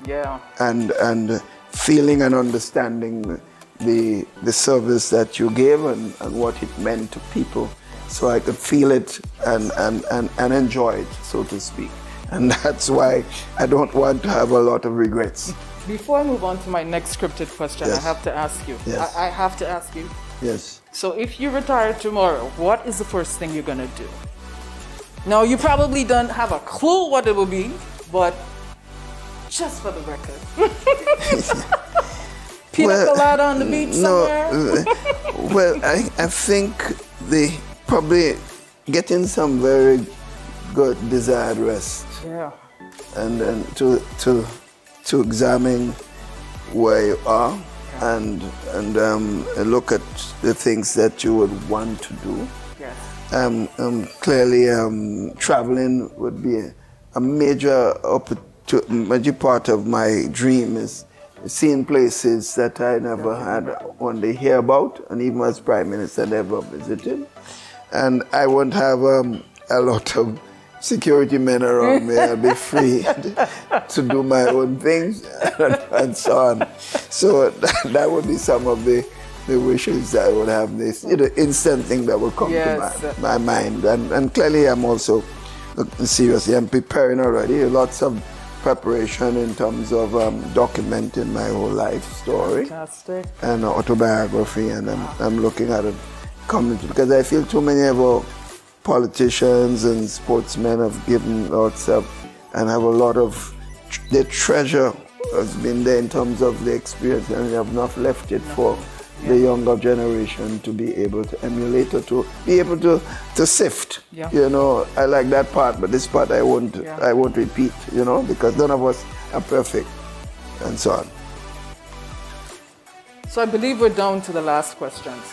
and feeling and understanding the service that you gave and what it meant to people, so I could feel it and enjoy it, so to speak. And that's why I don't want to have a lot of regrets. Before I move on to my next scripted question, I have to ask you. Yes. I have to ask you. Yes. So if you retire tomorrow, what is the first thing you're gonna do? Now, you probably don't have a clue what it will be, but just for the record. Pina colada on the beach somewhere? Well, I think they probably getting some very good desired rest. Yeah. And then to examine where you are and look at the things that you would want to do. Yes. Clearly, traveling would be a major part of my dream, is seeing places that I never had one day hear about, and even as Prime Minister never visited. And I won't have a lot of security men around me. I'll be free to do my own things and so on. So that would be some of the wishes that I would have. This instant thing that will come to my mind. And clearly I'm also seriously, I'm preparing already. Lots of preparation in terms of documenting my whole life story. Fantastic. And autobiography, and I'm looking at it coming to, because I feel too many of our politicians and sportsmen have given lots of, and have a lot of, their treasure has been there in terms of the experience, and they have not left it for the younger generation to be able to emulate or to be able to sift. Yeah. You know, I like that part, but this part I won't repeat, you know, because none of us are perfect and so on. So I believe we're down to the last questions.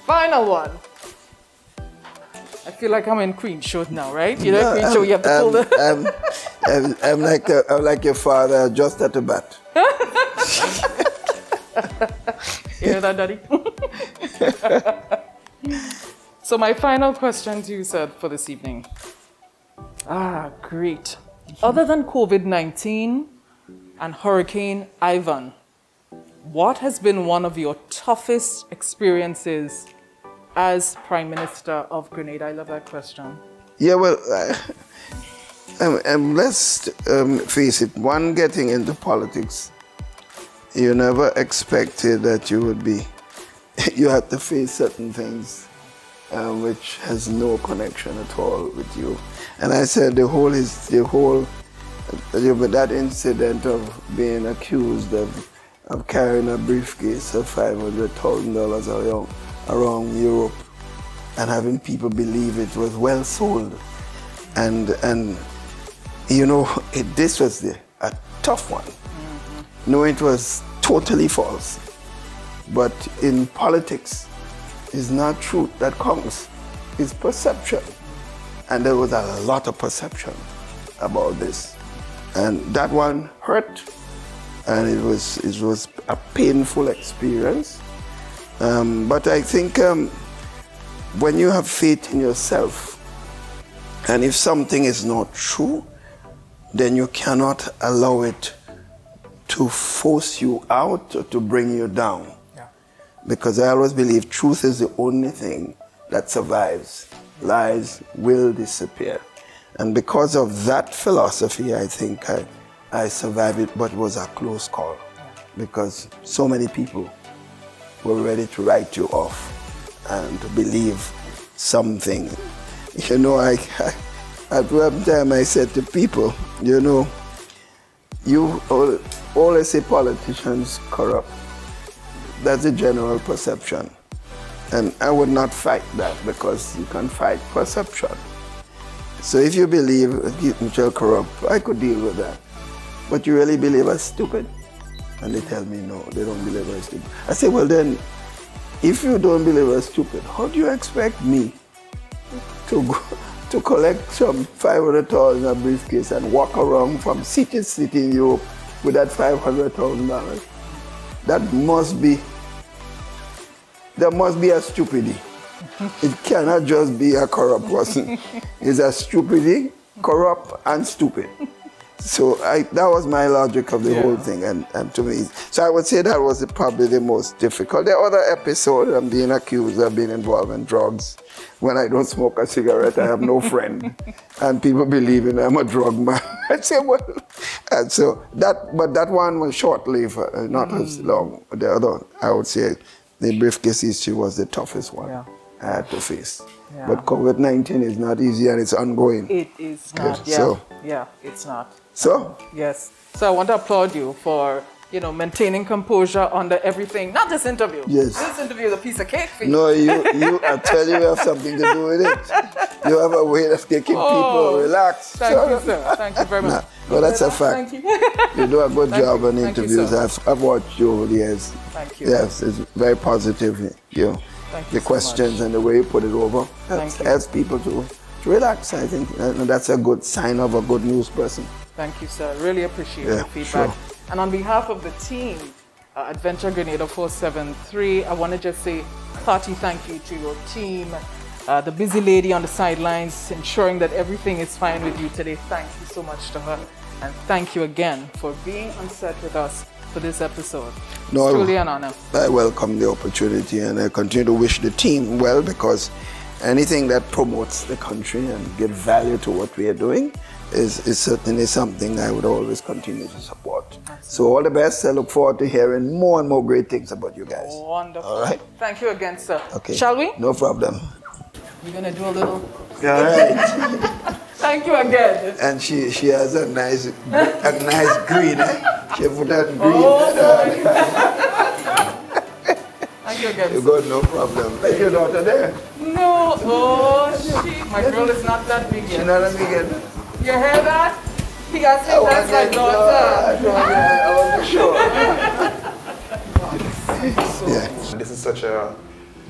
Final one. I feel like I'm in Queen Show now, right? You know, Queen Show, you have to pull the... I'm like your father, just at the bat. You hear that, Daddy? So my final question to you, sir, for this evening. Great. Other than COVID-19 and Hurricane Ivan, what has been one of your toughest experiences as Prime Minister of Grenada? I love that question. Yeah, well, let's face it, one getting into politics, you never expected that you would be, you had to face certain things which has no connection at all with you. And I said that incident of being accused of carrying a briefcase of $500,000 around Europe and having people believe it was well sold. And you know, this was a tough one. No, it was totally false. But in politics, it's not truth that counts. It's perception. And there was a lot of perception about this. And that one hurt. And it was a painful experience. But I think when you have faith in yourself, and if something is not true, then you cannot allow it to force you out or to bring you down. Yeah. Because I always believe truth is the only thing that survives. Lies will disappear. And because of that philosophy, I think I survived it, but it was a close call. Because so many people were ready to write you off and to believe something. You know, at one time I said to people, you know, you always say politicians corrupt. That's a general perception. And I would not fight that because you can fight perception. So if you believe people are corrupt, I could deal with that. But you really believe I'm stupid? And they tell me no, they don't believe I'm stupid. I say, well then, if you don't believe I'm stupid, how do you expect me to collect some $500,000 in a briefcase and walk around from city to city in Europe with that $500,000? There must be a stupidity. It cannot just be a corrupt person. It's a stupidity, corrupt, and stupid. So that was my logic of the whole thing, and to me, so I would say that was probably the most difficult. There are other episodes. I'm being accused of being involved in drugs. When I don't smoke a cigarette, I have no friend, and people believe in I'm a drug man. I say, well, and so but that one was short-lived, not as long. The other, I would say, the briefcase issue was the toughest one I had to face. Yeah. But COVID-19 is not easy and it's ongoing. It is not, it's not. So? Yes. So I want to applaud you for, you know, maintaining composure under everything. Not this interview. Yes. This interview is a piece of cake for you. No, I tell you have something to do with it. You have a way of making people relax. Thank you, sir. Thank you very much. No, that's a fact. Thank you. You do a good job on interviews. I've watched you over the years. Thank you. Yes, it's very positive. Thank you the questions and the way you put it over helps people to relax, I think. And that's a good sign of a good news person. Thank you, sir. Really appreciate your feedback. Sure. And on behalf of the team, Adventure Grenada 473, I want to just say hearty thank you to your team, the busy lady on the sidelines, ensuring that everything is fine with you today. Thank you so much to her. And thank you again for being on set with us for this episode. No, it's truly an honor. I welcome the opportunity and I continue to wish the team well, because anything that promotes the country and gives value to what we are doing is certainly something I would always continue to support. So all the best. I look forward to hearing more and more great things about you guys. Wonderful. All right. Thank you again, sir. Okay. Shall we? No problem. You're going to do a little... All right. Thank you again. And she has a nice green. She put that green. Oh, you again. You got no problem. Take your daughter there. No, oh shit. My girl is not that big yet. She's not that big yet. You hear that? He got said that's my daughter. I wasn't sure. Yeah. This is such a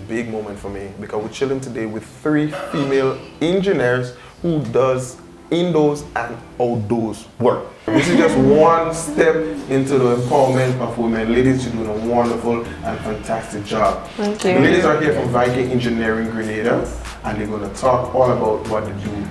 big moment for me because we're chilling today with 3 female engineers who does indoors and outdoors work. This is just one step into the empowerment of women. Ladies, you're doing a wonderful and fantastic job. Thank you. The ladies are here from Viking Engineering Grenada, and they're going to talk all about what they do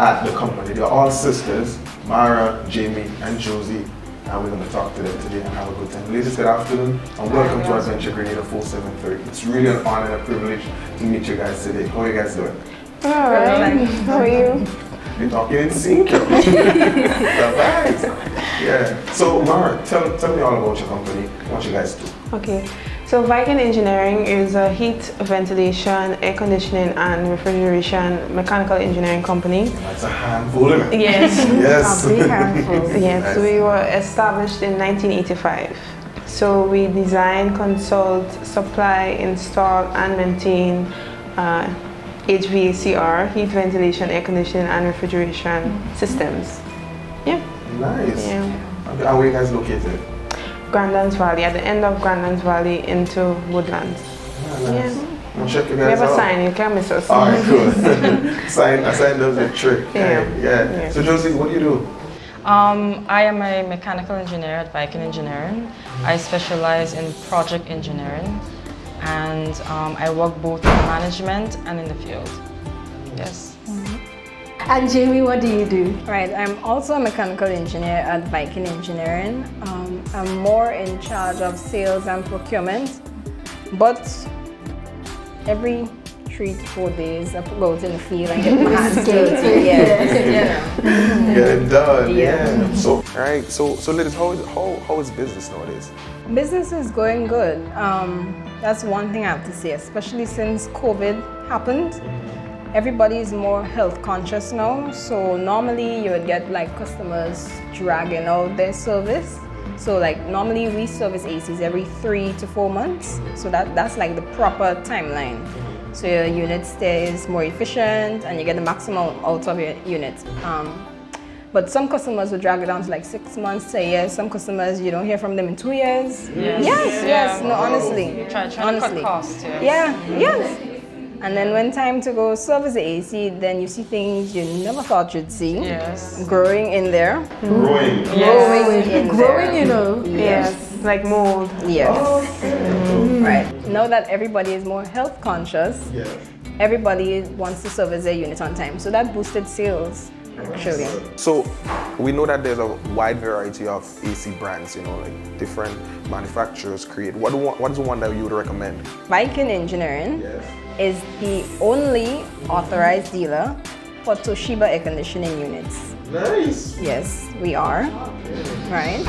at the company. They're all sisters, Mara, Jamie, and Josie, and we're going to talk to them today and have a good time. Ladies, good afternoon, and welcome to Adventure Grenada 473. It's really an honor and a privilege to meet you guys today. How are you guys doing? All right. How are you? You're talking in sync. Yeah. So, Mara, tell me all about your company, what you guys do. Okay. So Viking Engineering is a heat, ventilation, air conditioning and refrigeration mechanical engineering company. That's a handful, isn't it? Yes. Yes. A big handful. Yes. Nice. We were established in 1985. So we design, consult, supply, install and maintain HVACR, heat, ventilation, air conditioning and refrigeration systems. Yeah. Nice. Yeah. Okay, and where are you guys located? Grandlands Valley, at the end of Grandlands Valley into Woodlands. Ah, nice. Yeah. I'll check you We guys have a out. sign, you can't miss us. Alright, cool. A sign does the trick. Yeah. Yeah. So Josie, what do you do? I am a mechanical engineer at Viking Engineering. I specialize in project engineering, and I work both in management and in the field. Yes. And Jamie, what do you do? Right, I'm also a mechanical engineer at Viking Engineering. I'm more in charge of sales and procurement, but every 3 to 4 days I go out in the field and get my hands dirty. Get it done. Yeah. So, alright. So ladies, how is business nowadays? Business is going good. That's one thing I have to say, especially since COVID happened. Everybody is more health conscious now, so normally you would get like customers dragging out their service. So like normally we service ACs every 3 to 4 months, so that's like the proper timeline. So your unit stays more efficient and you get the maximum out of your unit. But some customers will drag it down to like 6 months to a year. Some customers you don't hear from them in 2 years. Yes, no, honestly. Try to cut costs. Yes. And then when time to go service the AC, then you see things you never thought you'd see. Yes. Growing in there. Growing. Growing, you know. Yes. Like mold. Yes. Right. Now that everybody is more health conscious, everybody wants to service their unit on time. So that boosted sales, actually. So we know that there's a wide variety of AC brands, you know, like different manufacturers create. What is the one that you would recommend? Viking Engineering is the only authorized dealer for Toshiba air conditioning units. Nice. Yes, we are. Right.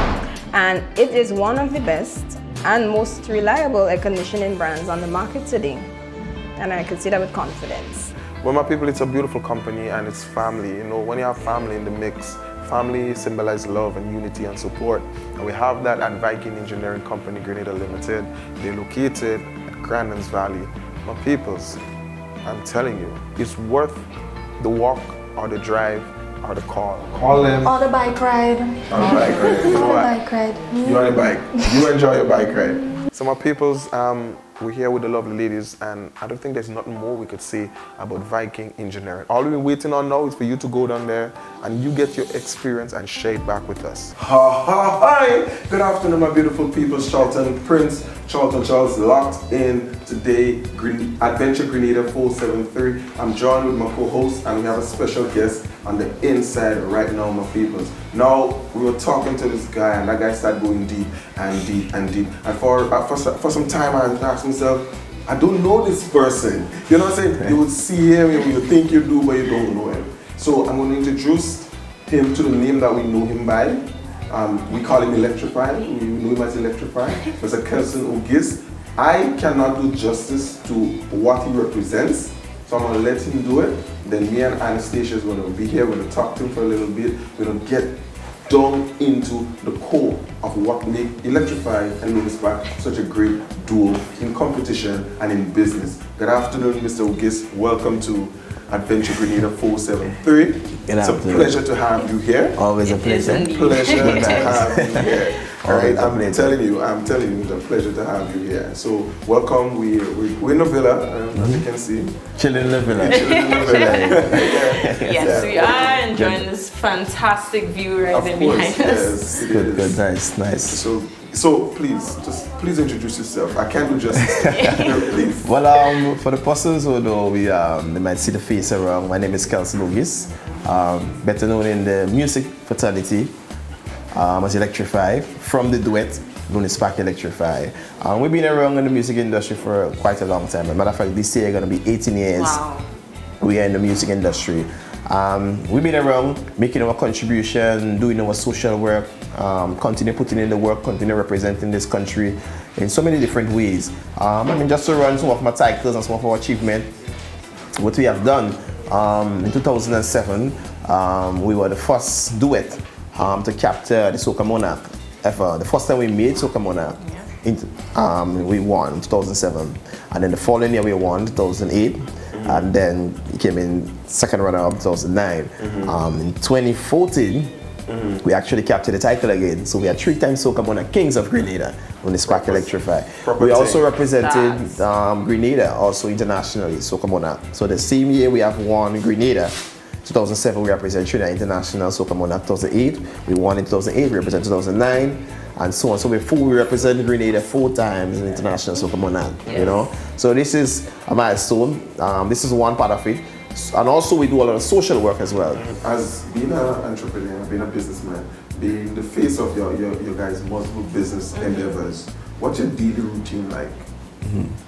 And it is one of the best and most reliable air conditioning brands on the market today. And I can say that with confidence. Well, my people, it's a beautiful company and it's family. You know, when you have family in the mix, family symbolizes love and unity and support. And we have that at Viking Engineering Company Grenada Limited. They're located at Grandlands Valley. My peoples, I'm telling you, it's worth the walk or the drive or the call. Call them. Or the bike ride. Or the bike ride. You know what? Bike ride. You on a bike. You enjoy your bike ride. So my peoples, we're here with the lovely ladies, and I don't think there's nothing more we could say about Viking Engineering. All we've been waiting on now is for you to go down there and you get your experience and share it back with us. Hi! Good afternoon, my beautiful people. Charlton Prince, Charlton Charles, locked in today, Adventure Grenada 473. I'm joined with my co-host, and we have a special guest on the inside right now, my peoples. Now, we were talking to this guy, and that guy started going deep and deep and deep. And for some time, I asked myself, I don't know this person. You know what I'm saying? You would see him, you would think you do, but you don't know him. So I'm going to introduce him to the name that we know him by. We call him Electrify. We know him as Electrify. Mr. Kelson Ogis. I cannot do justice to what he represents, so I'm going to let him do it. Then me and Anastasia is going to be here. We're going to talk to him for a little bit. We're going to get down into the core of what make Electrify and Lewis Park such a great duo in competition and in business. Good afternoon, Mr. Ugis. Welcome to Adventure Grenada 473. It's a pleasure to have you here. Always a pleasure. Pleasure to have you here. All right, I'm telling you, it's a pleasure to have you here. So welcome. We're in the villa, as you can see. Chilling in the villa. Yes, we are enjoying this fantastic view right there behind us. Yes, good, nice. So please introduce yourself. I can't do justice. Please. Well, for the persons who know me, they might see the face around. My name is Kelson Lugis, better known in the music fraternity as Electrify, from the duet known as Spark Electrify. We've been around in the music industry for quite a long time. As a matter of fact, this year going to be 18 years. Wow. We are in the music industry. We've been around making our contribution, doing our social work, continue putting in the work, continue representing this country in so many different ways. Just to run some of my titles and some of our achievements, what we have done in 2007, we were the first duet to capture the Soca Monarch ever. The first time we made Soca Monarch, we won in 2007, and then the following year we won 2008. And then he came in second runner-up 2009. In 2014, we actually captured the title again. So we are 3 times Soca Monarch Kings of Grenada on the Spark Electrify. We also represented Grenada also internationally, Soca Monarch. So the same year we have won Grenada. 2007 we represent Trinidad International Soca Monarch. 2008 we won in 2008. We represent 2009. And so on. So before we represent Grenada 4 times in international Soca Monarch, you know. So this is a milestone. This is one part of it. And also we do a lot of social work as well. As being an entrepreneur, being a businessman, being the face of your guys' multiple business endeavors, what's your daily routine like?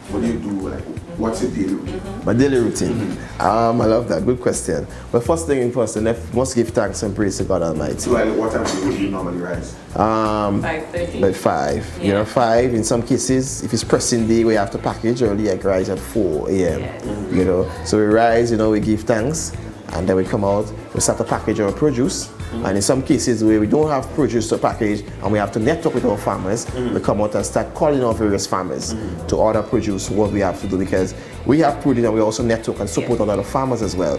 What do you do? Like, what's your daily routine? My daily routine? I love that. Good question. But first thing first, I must give thanks and praise to God Almighty. So like, what time do you normally rise? 5:30. By 5. Yeah. You know, 5 in some cases. If it's pressing day where you have to package early, I rise at 4 a.m. You know, so we rise, you know, we give thanks, and then we come out, we start to package our produce. And in some cases where we don't have produce to package and we have to network with our farmers, we come out and start calling our various farmers to order produce, what we have to do, because we have produce and we also network and support a lot of farmers as well.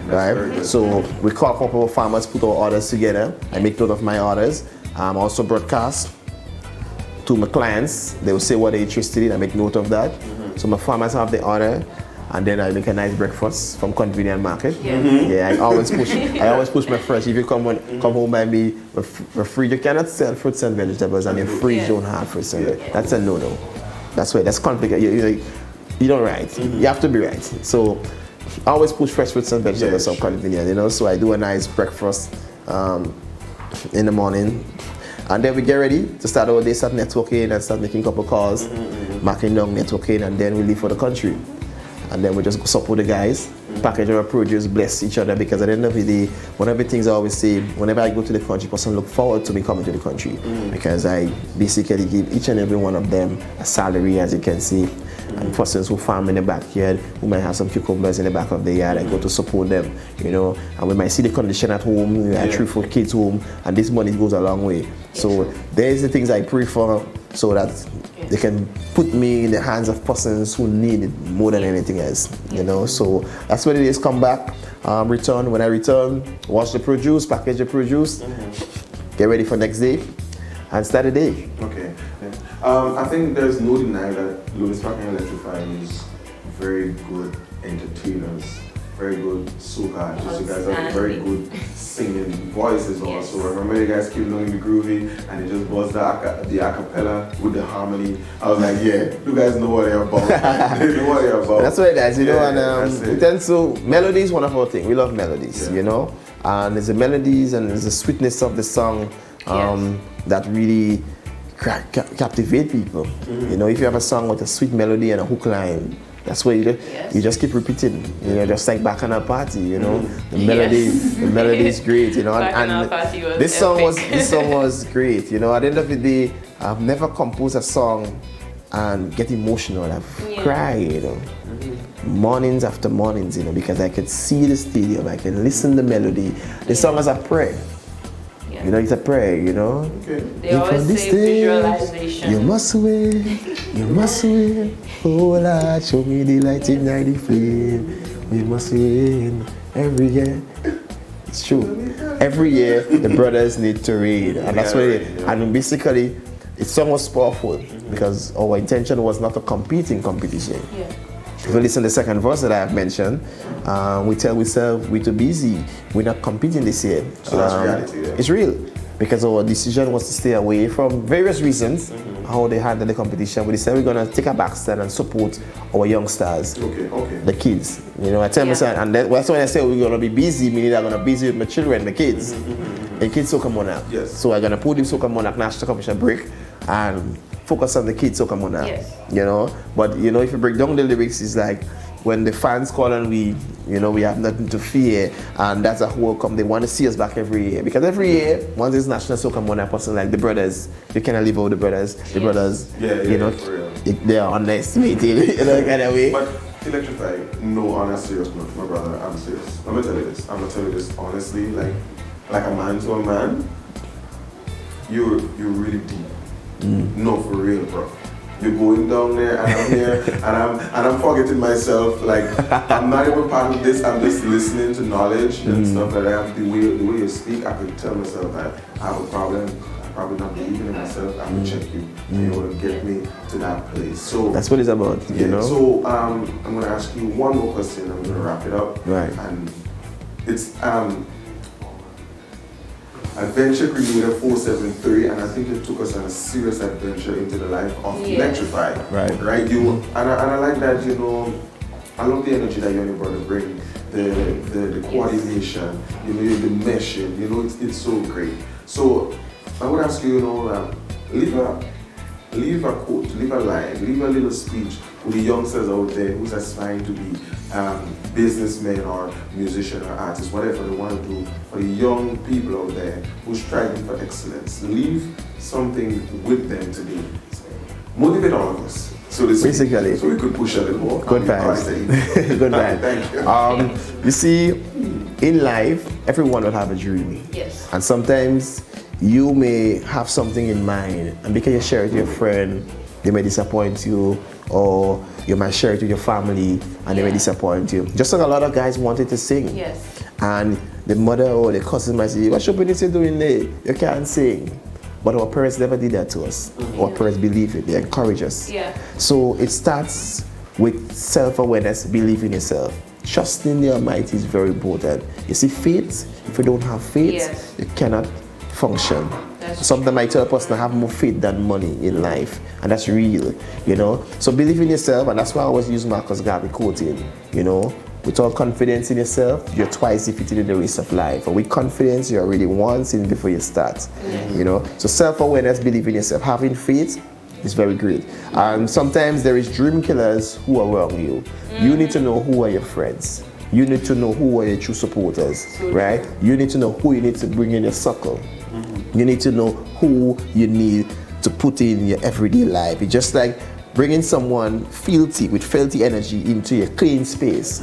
Right? So we call a couple of farmers, put our orders together. I make note of my orders. Also broadcast to my clients. They will say what they're interested in. I make note of that. So my farmers have the order. And then I make a nice breakfast from convenient market. Yeah, I always push my fresh. If you come home by me, we're free. You cannot sell fruits and vegetables, and your fridge don't have fruits and vegetables. That's a no-no. That's complicated. You don't right. You have to be right. So I always push fresh fruits and vegetables from convenient. You know, so I do a nice breakfast in the morning. And then we get ready to start our day, start networking and start making a couple calls, marking down networking, and then we leave for the country. And then we just go support the guys, package our produce, bless each other, because at the end of the day, one of the things I always say, whenever I go to the country, person look forward to me coming to the country, because I basically give each and every one of them a salary, as you can see. And persons who farm in the backyard, who might have some cucumbers in the back of the yard, I go to support them, you know. And we might see the condition at home, we have 3-4 kids home, and this money goes a long way. So there's the things I pray for, so that they can put me in the hands of persons who need it more than anything else, you know. So that's what it is. Come back, return. When I return, wash the produce, package the produce, get ready for next day, and start the day. Okay. I think there's no denying that Lewis Park and Electrify is very good entertainers, very good soca artists. You guys have very good singing voices also. I remember you guys keep knowing the groovy and they just bust the acapella with the harmony. I was like, yeah, you guys know what they're about. They know what they're about. That's what it is, you know, and we tend to, melody is one of our things. We love melodies, you know, and there's the melodies and there's the sweetness of the song that really captivate people. You know, if you have a song with a sweet melody and a hook line, that's what you just keep repeating. You know, just like back on a party. You know, the melody is great. You know, and this song was great. You know, at the end of the day, I've never composed a song and get emotional. I've cried. You know, mornings after mornings. You know, because I could see the stadium, I can listen to the melody. The song is a prayer. Yeah. You know, it's a prayer, you know. Okay. They always say visualization. You must win, you must win. Oh Lord, show me the light, ignite the flame. We must win every year. It's true. Every year, the brothers need to read, and that's why. And basically, the song was powerful because our intention was not to compete in competition. Yeah. If you listen to the second verse that I have mentioned, we tell ourselves we're too busy, we're not competing this year. So that's reality, yeah. It's real. Because our decision was to stay away from various reasons, how they handle the competition. We decided we're going to take a backstand and support our youngsters, the kids. You know, I tell myself, and that's when I say we're going to be busy, meaning I'm going to be busy with my children, my kids. The kids Soca Monarch. Yes. So I'm going to put the Soca Monarch National Competition break and focus on the kids Soca Monarch. Yes. You know, but you know, if you break down the lyrics, it's like when the fans call and we have nothing to fear, and that's a whole come. They want to see us back every year, because every year, once it's National Soca Monarch, person like the brothers, you cannot live out the brothers. The brothers, you know, they are underestimated, you know, kind of way. But Electrify, no, on a serious note, my brother, I'm serious. I'm gonna tell you this. I'm gonna tell you this honestly, like a man to a man. You're really deep. No, for real, bro. You're going down there, and I'm here, and I'm forgetting myself. Like I'm not even part of this. I'm just listening to knowledge and stuff like that. The way you speak, I can tell myself that I have a problem. I'm probably not believing in myself. I will check you. You want to get me to that place. So that's what it's about, you know. So I'm gonna ask you one more question. I'm gonna wrap it up. Right. And it's Adventure Grenada 473, and I think it took us on a serious adventure into the life of Electrify. Right. You and I like that. You know, I love the energy that you and your brother bring. The coordination. You know, the meshing. You know, it's so great. So I would ask you, you know, leave a quote, leave a line, leave a little speech with the youngsters out there who's aspiring to be businessmen or musician or artists, whatever they want to do, for the young people out there who's striving for excellence. Leave something with them today. Motivate all of us. So this basically, so we could push a little more. Good vibes. Good vibes. Thank you. You see, in life, everyone will have a dream. Yes. And sometimes you may have something in mind, and because you share it with your friend, they may disappoint you, or you might share it with your family and they may disappoint you. Just like a lot of guys wanted to sing. Yes. And the mother or the cousin might say, what should you doing there? You can't sing. But our parents never did that to us. Our parents believe it, they encourage us. Yeah. So it starts with self-awareness, believe in yourself. Trusting the Almighty is very important. You see, faith, if you don't have faith, you cannot function. Sometimes I tell a person to have more faith than money in life, and that's real, you know. So believe in yourself, and that's why I always use Marcus Garvey quoting, you know, with all confidence in yourself, you're twice defeated in the race of life. And with confidence, you're already once in before you start, you know. So self-awareness, believe in yourself, having faith is very great. And sometimes there is dream killers who are around you. You need to know who are your friends. You need to know who are your true supporters, right? You need to know who you need to bring in your circle. You need to know who you need to put in your everyday life. It's just like bringing someone filthy, with filthy energy into your clean space.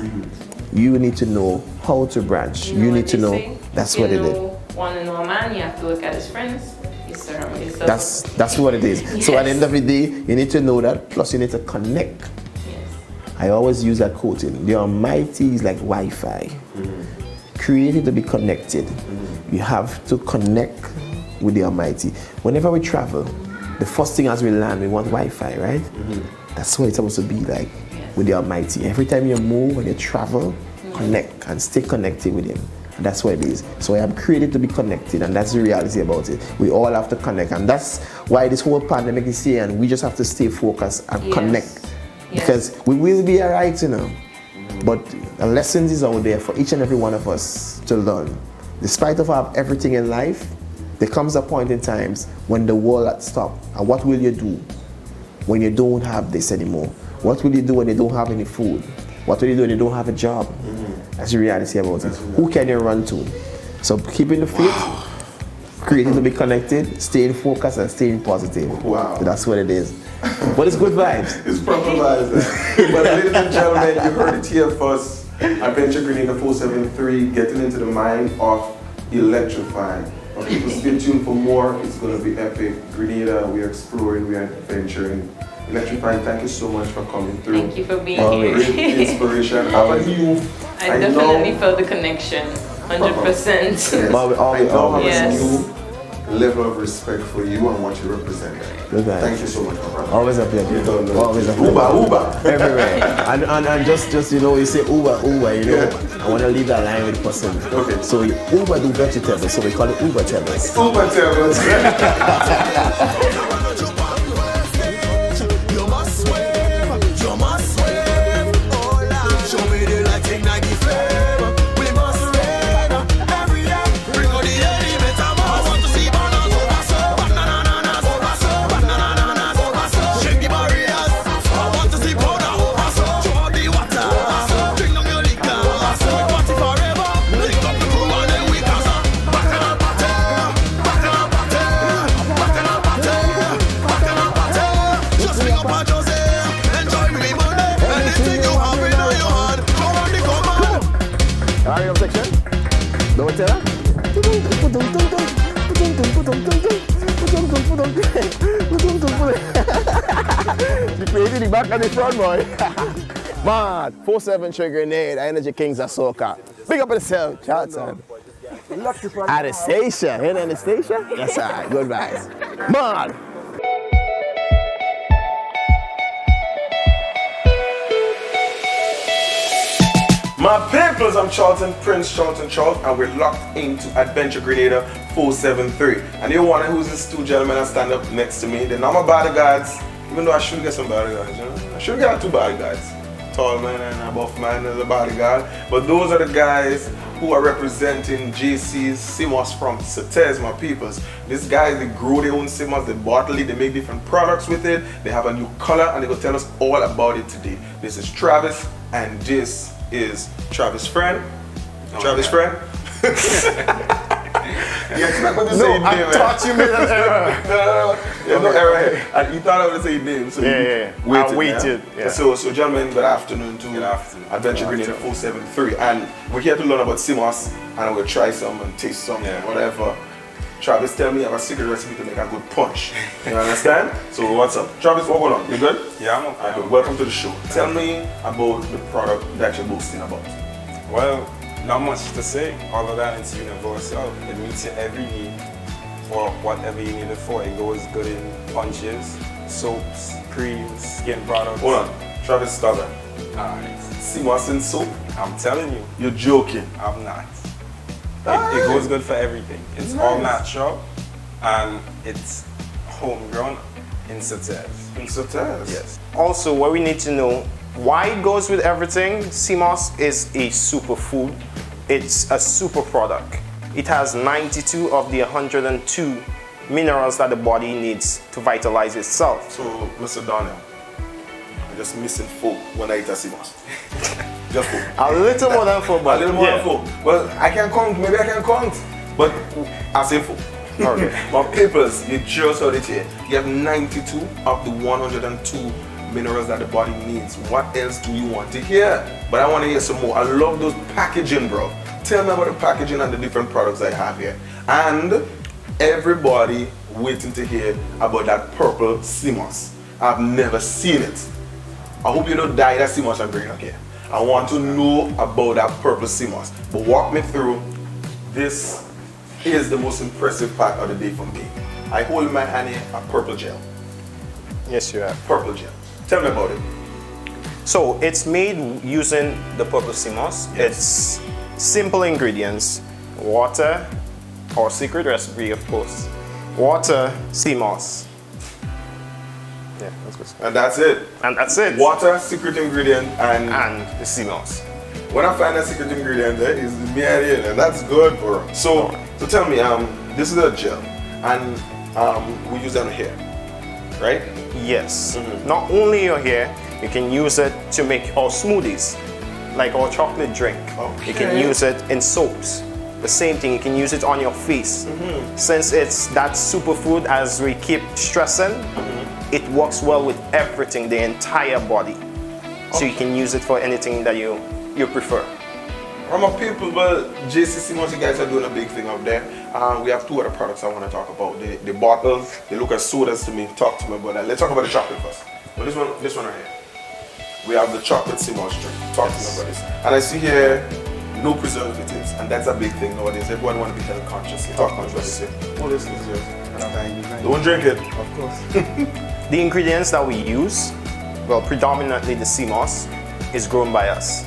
You need to know how to branch. You need to know, that's what it is. Want to know a man, you have to look at his friends. That's what it is. Yes. So at the end of the day, you need to know that, plus you need to connect. Yes. I always use that quoting. The Almighty is like Wi-Fi. Created to be connected. You have to connect with the Almighty. Whenever we travel, the first thing as we land, we want Wi-Fi, right? That's what it's supposed to be like with the Almighty. Every time you move and you travel, connect and stay connected with Him. And that's what it is. So I am created to be connected, and that's the reality about it. We all have to connect, and that's why this whole pandemic is here, and we just have to stay focused and connect. Because we will be alright, you know. But the lessons is out there for each and every one of us to learn. Despite of have everything in life, there comes a point in times when the world stops. And what will you do when you don't have this anymore? What will you do when you don't have any food? What will you do when you don't have a job? That's the reality about it. Who can you run to? So keeping the faith, creating to be connected, staying focused and staying positive. Wow. That's what it is. But it's good vibes. It's proper vibes. But ladies and gentlemen, you heard it here first. Adventure Grenada 473, getting into the mind of Electrify. people, stay tuned for more. It's going to be epic. Grenada, we are exploring, we are adventuring. Electrifying, thank you so much for coming through. Thank you for being here. Great inspiration. How about you? I definitely felt the connection, 100%. Yes. I know how Yes. new level of respect for you and what you represent. Thank you so much, my brother. Always a pleasure. Always a pleasure. Uber. Everywhere. and just, you know, you say Uber, you know, I want to leave that line with the person. Okay. So Uber do vegetables, so we call it Uber tables. Uber tables. You created the back and the front, boy. Man, 4-7 Trigger Grenade, Energy Kings of Soca. Big up yourself, Charlton. Anastasia, ain't Anastasia? Yes, sir. Good vibes. Man. My peoples, I'm Charlton, Prince Charlton Charles, and we're locked into Adventure Grenada 473. And you wonder who's these two gentlemen that stand up next to me? They're not my bodyguards, even though I should get some bodyguards, you know? I should get two bodyguards. Tall man and a buff man as a bodyguard. But those are the guys who are representing JC's CMOS from Sates, my peoples. These guys, they grow their own CMOS, they bottle it, they make different products with it. They have a new color and they're gonna tell us all about it today. This is Travis and this is Travis' friend. Travis' friend. You expect me to say his name, I thought you made an error. No. There's no error here. And you thought I would say his name, so I waited. Yeah. So gentlemen, good afternoon to Adventure Grenada 473. And we're here to learn about CMOS and we'll try some and taste some, whatever. Travis, tell me you have a secret recipe to make a good punch. You understand? So what's up? Travis, what's going on? You good? Yeah, I'm okay. Good. Welcome to the show. Tell me about the product that you're boasting about. Well, not much to say, other than it's universal. It meets your every need for whatever you need it for. It goes good in punches, soaps, creams, skin products. Hold on. Travis, stop that. Alright. CMOS in soap? I'm telling you. You're joking. I'm not. It goes good for everything. It's all natural and it's homegrown in Sates. In Sates? Yes. Also, what we need to know, why it goes with everything, CMOS is a superfood. It's a super product. It has 92 of the 102 minerals that the body needs to vitalize itself. So, Mr. Donnell, I'm just missing 4 when I eat a CMOS. Just 4. A little more than 4, but a little more than 4. Well, I can count, maybe I can count, but I say 4. Okay. My papers, you just heard it here. You have 92 of the 102 minerals that the body needs. What else do you want to hear? But I want to hear some more. I love those packaging, bro. Tell me about the packaging and the different products I have here. And everybody waiting to hear about that purple CMOS. I've never seen it. I hope you don't die that CMOS and bring it here. I want to know about that purple CMOS. But walk me through. This is the most impressive part of the day for me. I hold in my hand here a purple gel. Yes, you have. Purple gel. Tell me about it. So it's made using the purple CMOS. It's simple ingredients: water, our secret recipe, of course. Water, CMOS. Yeah, that's good. And that's it. And that's it. Water, secret ingredient, and the CMOS. When I find a secret ingredient, is me and that's good, bro. So tell me, this is a gel, and we use it on hair, right? Yes. Not only your hair, you can use it to make our smoothies, like our chocolate drink. You can use it in soaps. The same thing, you can use it on your face. Since it's that superfood, as we keep stressing, it works well with everything, the entire body. So you can use it for anything that you prefer. My people, but JCC, once you guys are doing a big thing up there. We have 2 other products I want to talk about. The bottles, they look as sodas to me. Talk to me about that. Let's talk about the chocolate first. Well, this one right here. We have the chocolate CMOS drink. Talk to me about this. And I see here, no preservatives. And that's a big thing nowadays. Everyone want to be health conscious. Talk conscious. Oh, this is yours. Don't drink it. Of course. The ingredients that we use, well, predominantly the CMOS, is grown by us.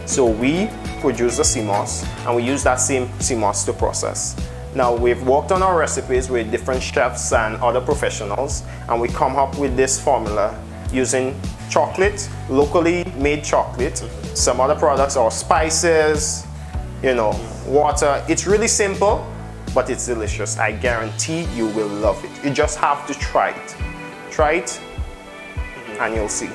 So we produce the CMOS and we use that same CMOS to process. Now we've worked on our recipes with different chefs and other professionals, and we come up with this formula using chocolate, locally made chocolate. Some other products are spices, you know, water. It's really simple, but it's delicious. I guarantee you will love it. You just have to try it. Try it and you'll see.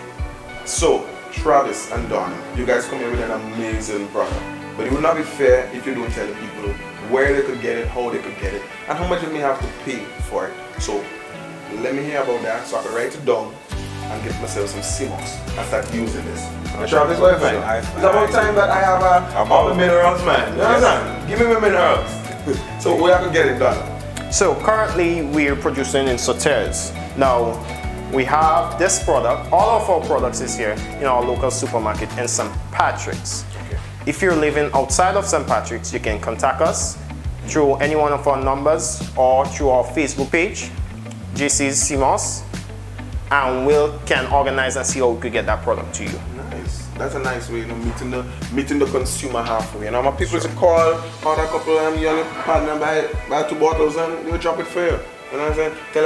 So, Travis and Donna, you guys come in with an amazing product. But it would not be fair if you don't tell the people where they could get it, how they could get it, and how much they may have to pay for it. So, let me hear about that so I can write it down and get myself some CMOS and start using this. Travis, what is it? It's about time that I have all the minerals, man. You understand? Give me my minerals. So, where I can get it done? So, currently we're producing in sautés. Now, we have this product. All of our products is here in our local supermarket in St. Patrick's. Okay. If you're living outside of St. Patrick's, you can contact us through any one of our numbers or through our Facebook page, JC's CMOS, and we can organize and see how we could get that product to you. Nice. That's a nice way, you know, meeting the consumer halfway. You know, my people to call, order a couple of them, you know, partner buy 2 bottles and they'll drop it for you. You know what I'm saying? Tell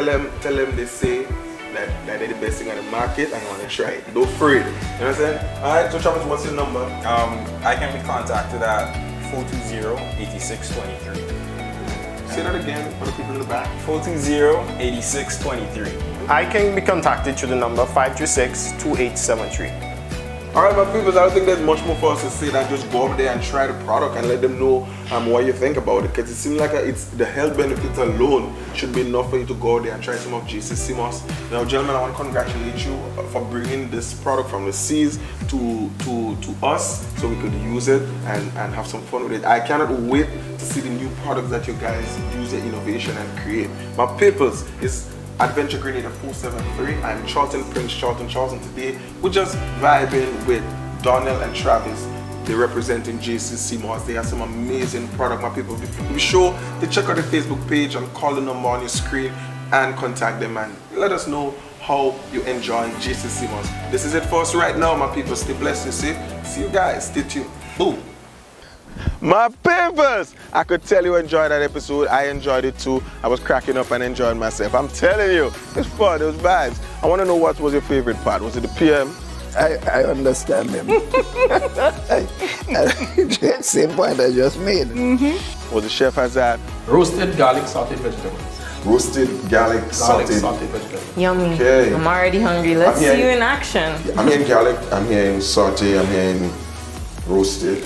them they say that they're the best thing on the market and you want to try it. Don't afraid. You know what I'm saying? Alright, so Travis, what's your number? I can be contacted at 420-8623. Say that again for the people in the back. 420-8623. I can be contacted through the number 526-2873. Alright, my people, I don't think there's much more for us to say than just go over there and try the product and let them know what you think about it. Because it seems like it's the health benefits alone should be enough for you to go out there and try some of JC's CMOS. Now, gentlemen, I want to congratulate you for bringing this product from the seas to us so we could use it and have some fun with it. I cannot wait to see the new products that you guys use the innovation and create. My peoples, it's Adventure Grenada 473. I'm Charlton Prince Charlton. Today we're just vibing with Donnell and Travis. They're representing JC's CMOS. They have some amazing product, my people. Be sure to check out the Facebook page and call the number on your screen and contact them and let us know how you enjoy JC's CMOS. This is it for us right now, my people. Stay blessed and safe. See you guys. Stay tuned. Boom. My peoples, I could tell you enjoyed that episode. I enjoyed it too. I was cracking up and enjoying myself. I'm telling you, it's fun, it was vibes. I want to know what was your favorite part. Was it the PM? I understand them. Same point I just made. Was the chef has that? Roasted garlic sauteed vegetables. Roasted garlic sauteed vegetables. Yummy. Okay. I'm already hungry. Let's see you in action. I'm hearing garlic, I'm hearing saute, I'm hearing roasted.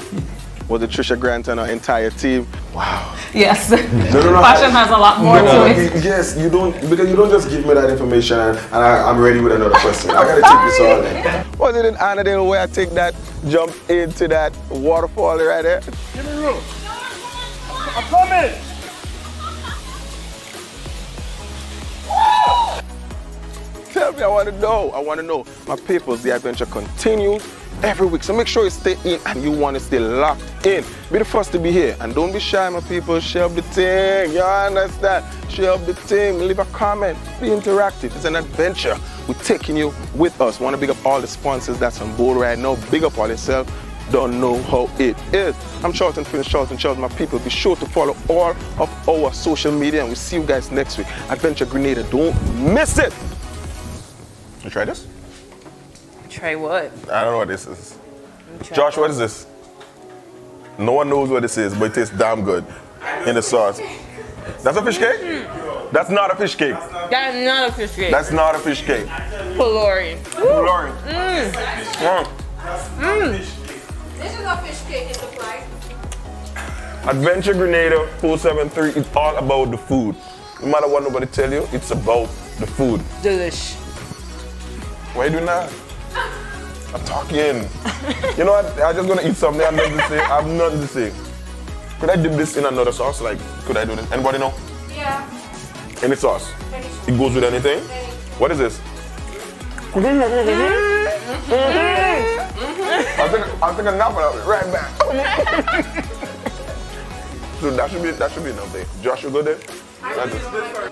Was it Trisha Grant and her entire team? Wow. Yes. No, Fashion has a lot more to it. Yes, you don't, because you don't just give me that information and I'm ready with another question. I gotta take this all then. Was it in Annandale where I take that jump into that waterfall right there? Give me room. I'm coming. Tell me, I want to know. My peoples, the adventure continues every week. So make sure you stay in and you want to stay locked in. Be the first to be here. And don't be shy, my people. Share up the thing. You understand? Share up the thing. Leave a comment. Be interactive. It's an adventure. We're taking you with us. Want to big up all the sponsors that's on board right now. Big up all yourself. Don't know how it is. I'm Charlton Prince Charlton. My people, be sure to follow all of our social media and we'll see you guys next week. Adventure Grenada. Don't miss it. You try this? Try what? I don't know what this is. Josh, what is this? No one knows what this is, but it tastes damn good in the sauce. That's a fish cake? That's not a fish cake. That's not a fish cake. That's not a fish cake. Polori. Polori. This is a fish cake, it looks like. Adventure Grenada 473 is all about the food. No matter what nobody tell you, it's about the food. Delish. Why are you doing that? I'm talking. You know what? I'm just gonna eat something. I'm nothing to say. I have nothing to say. Could I dip this in another sauce? Like, could I do this? Anybody know? Yeah. Any sauce? It goes with anything? What is this? I'll take a nap and I'll be right back. So that should be enough there. Josh, you good there?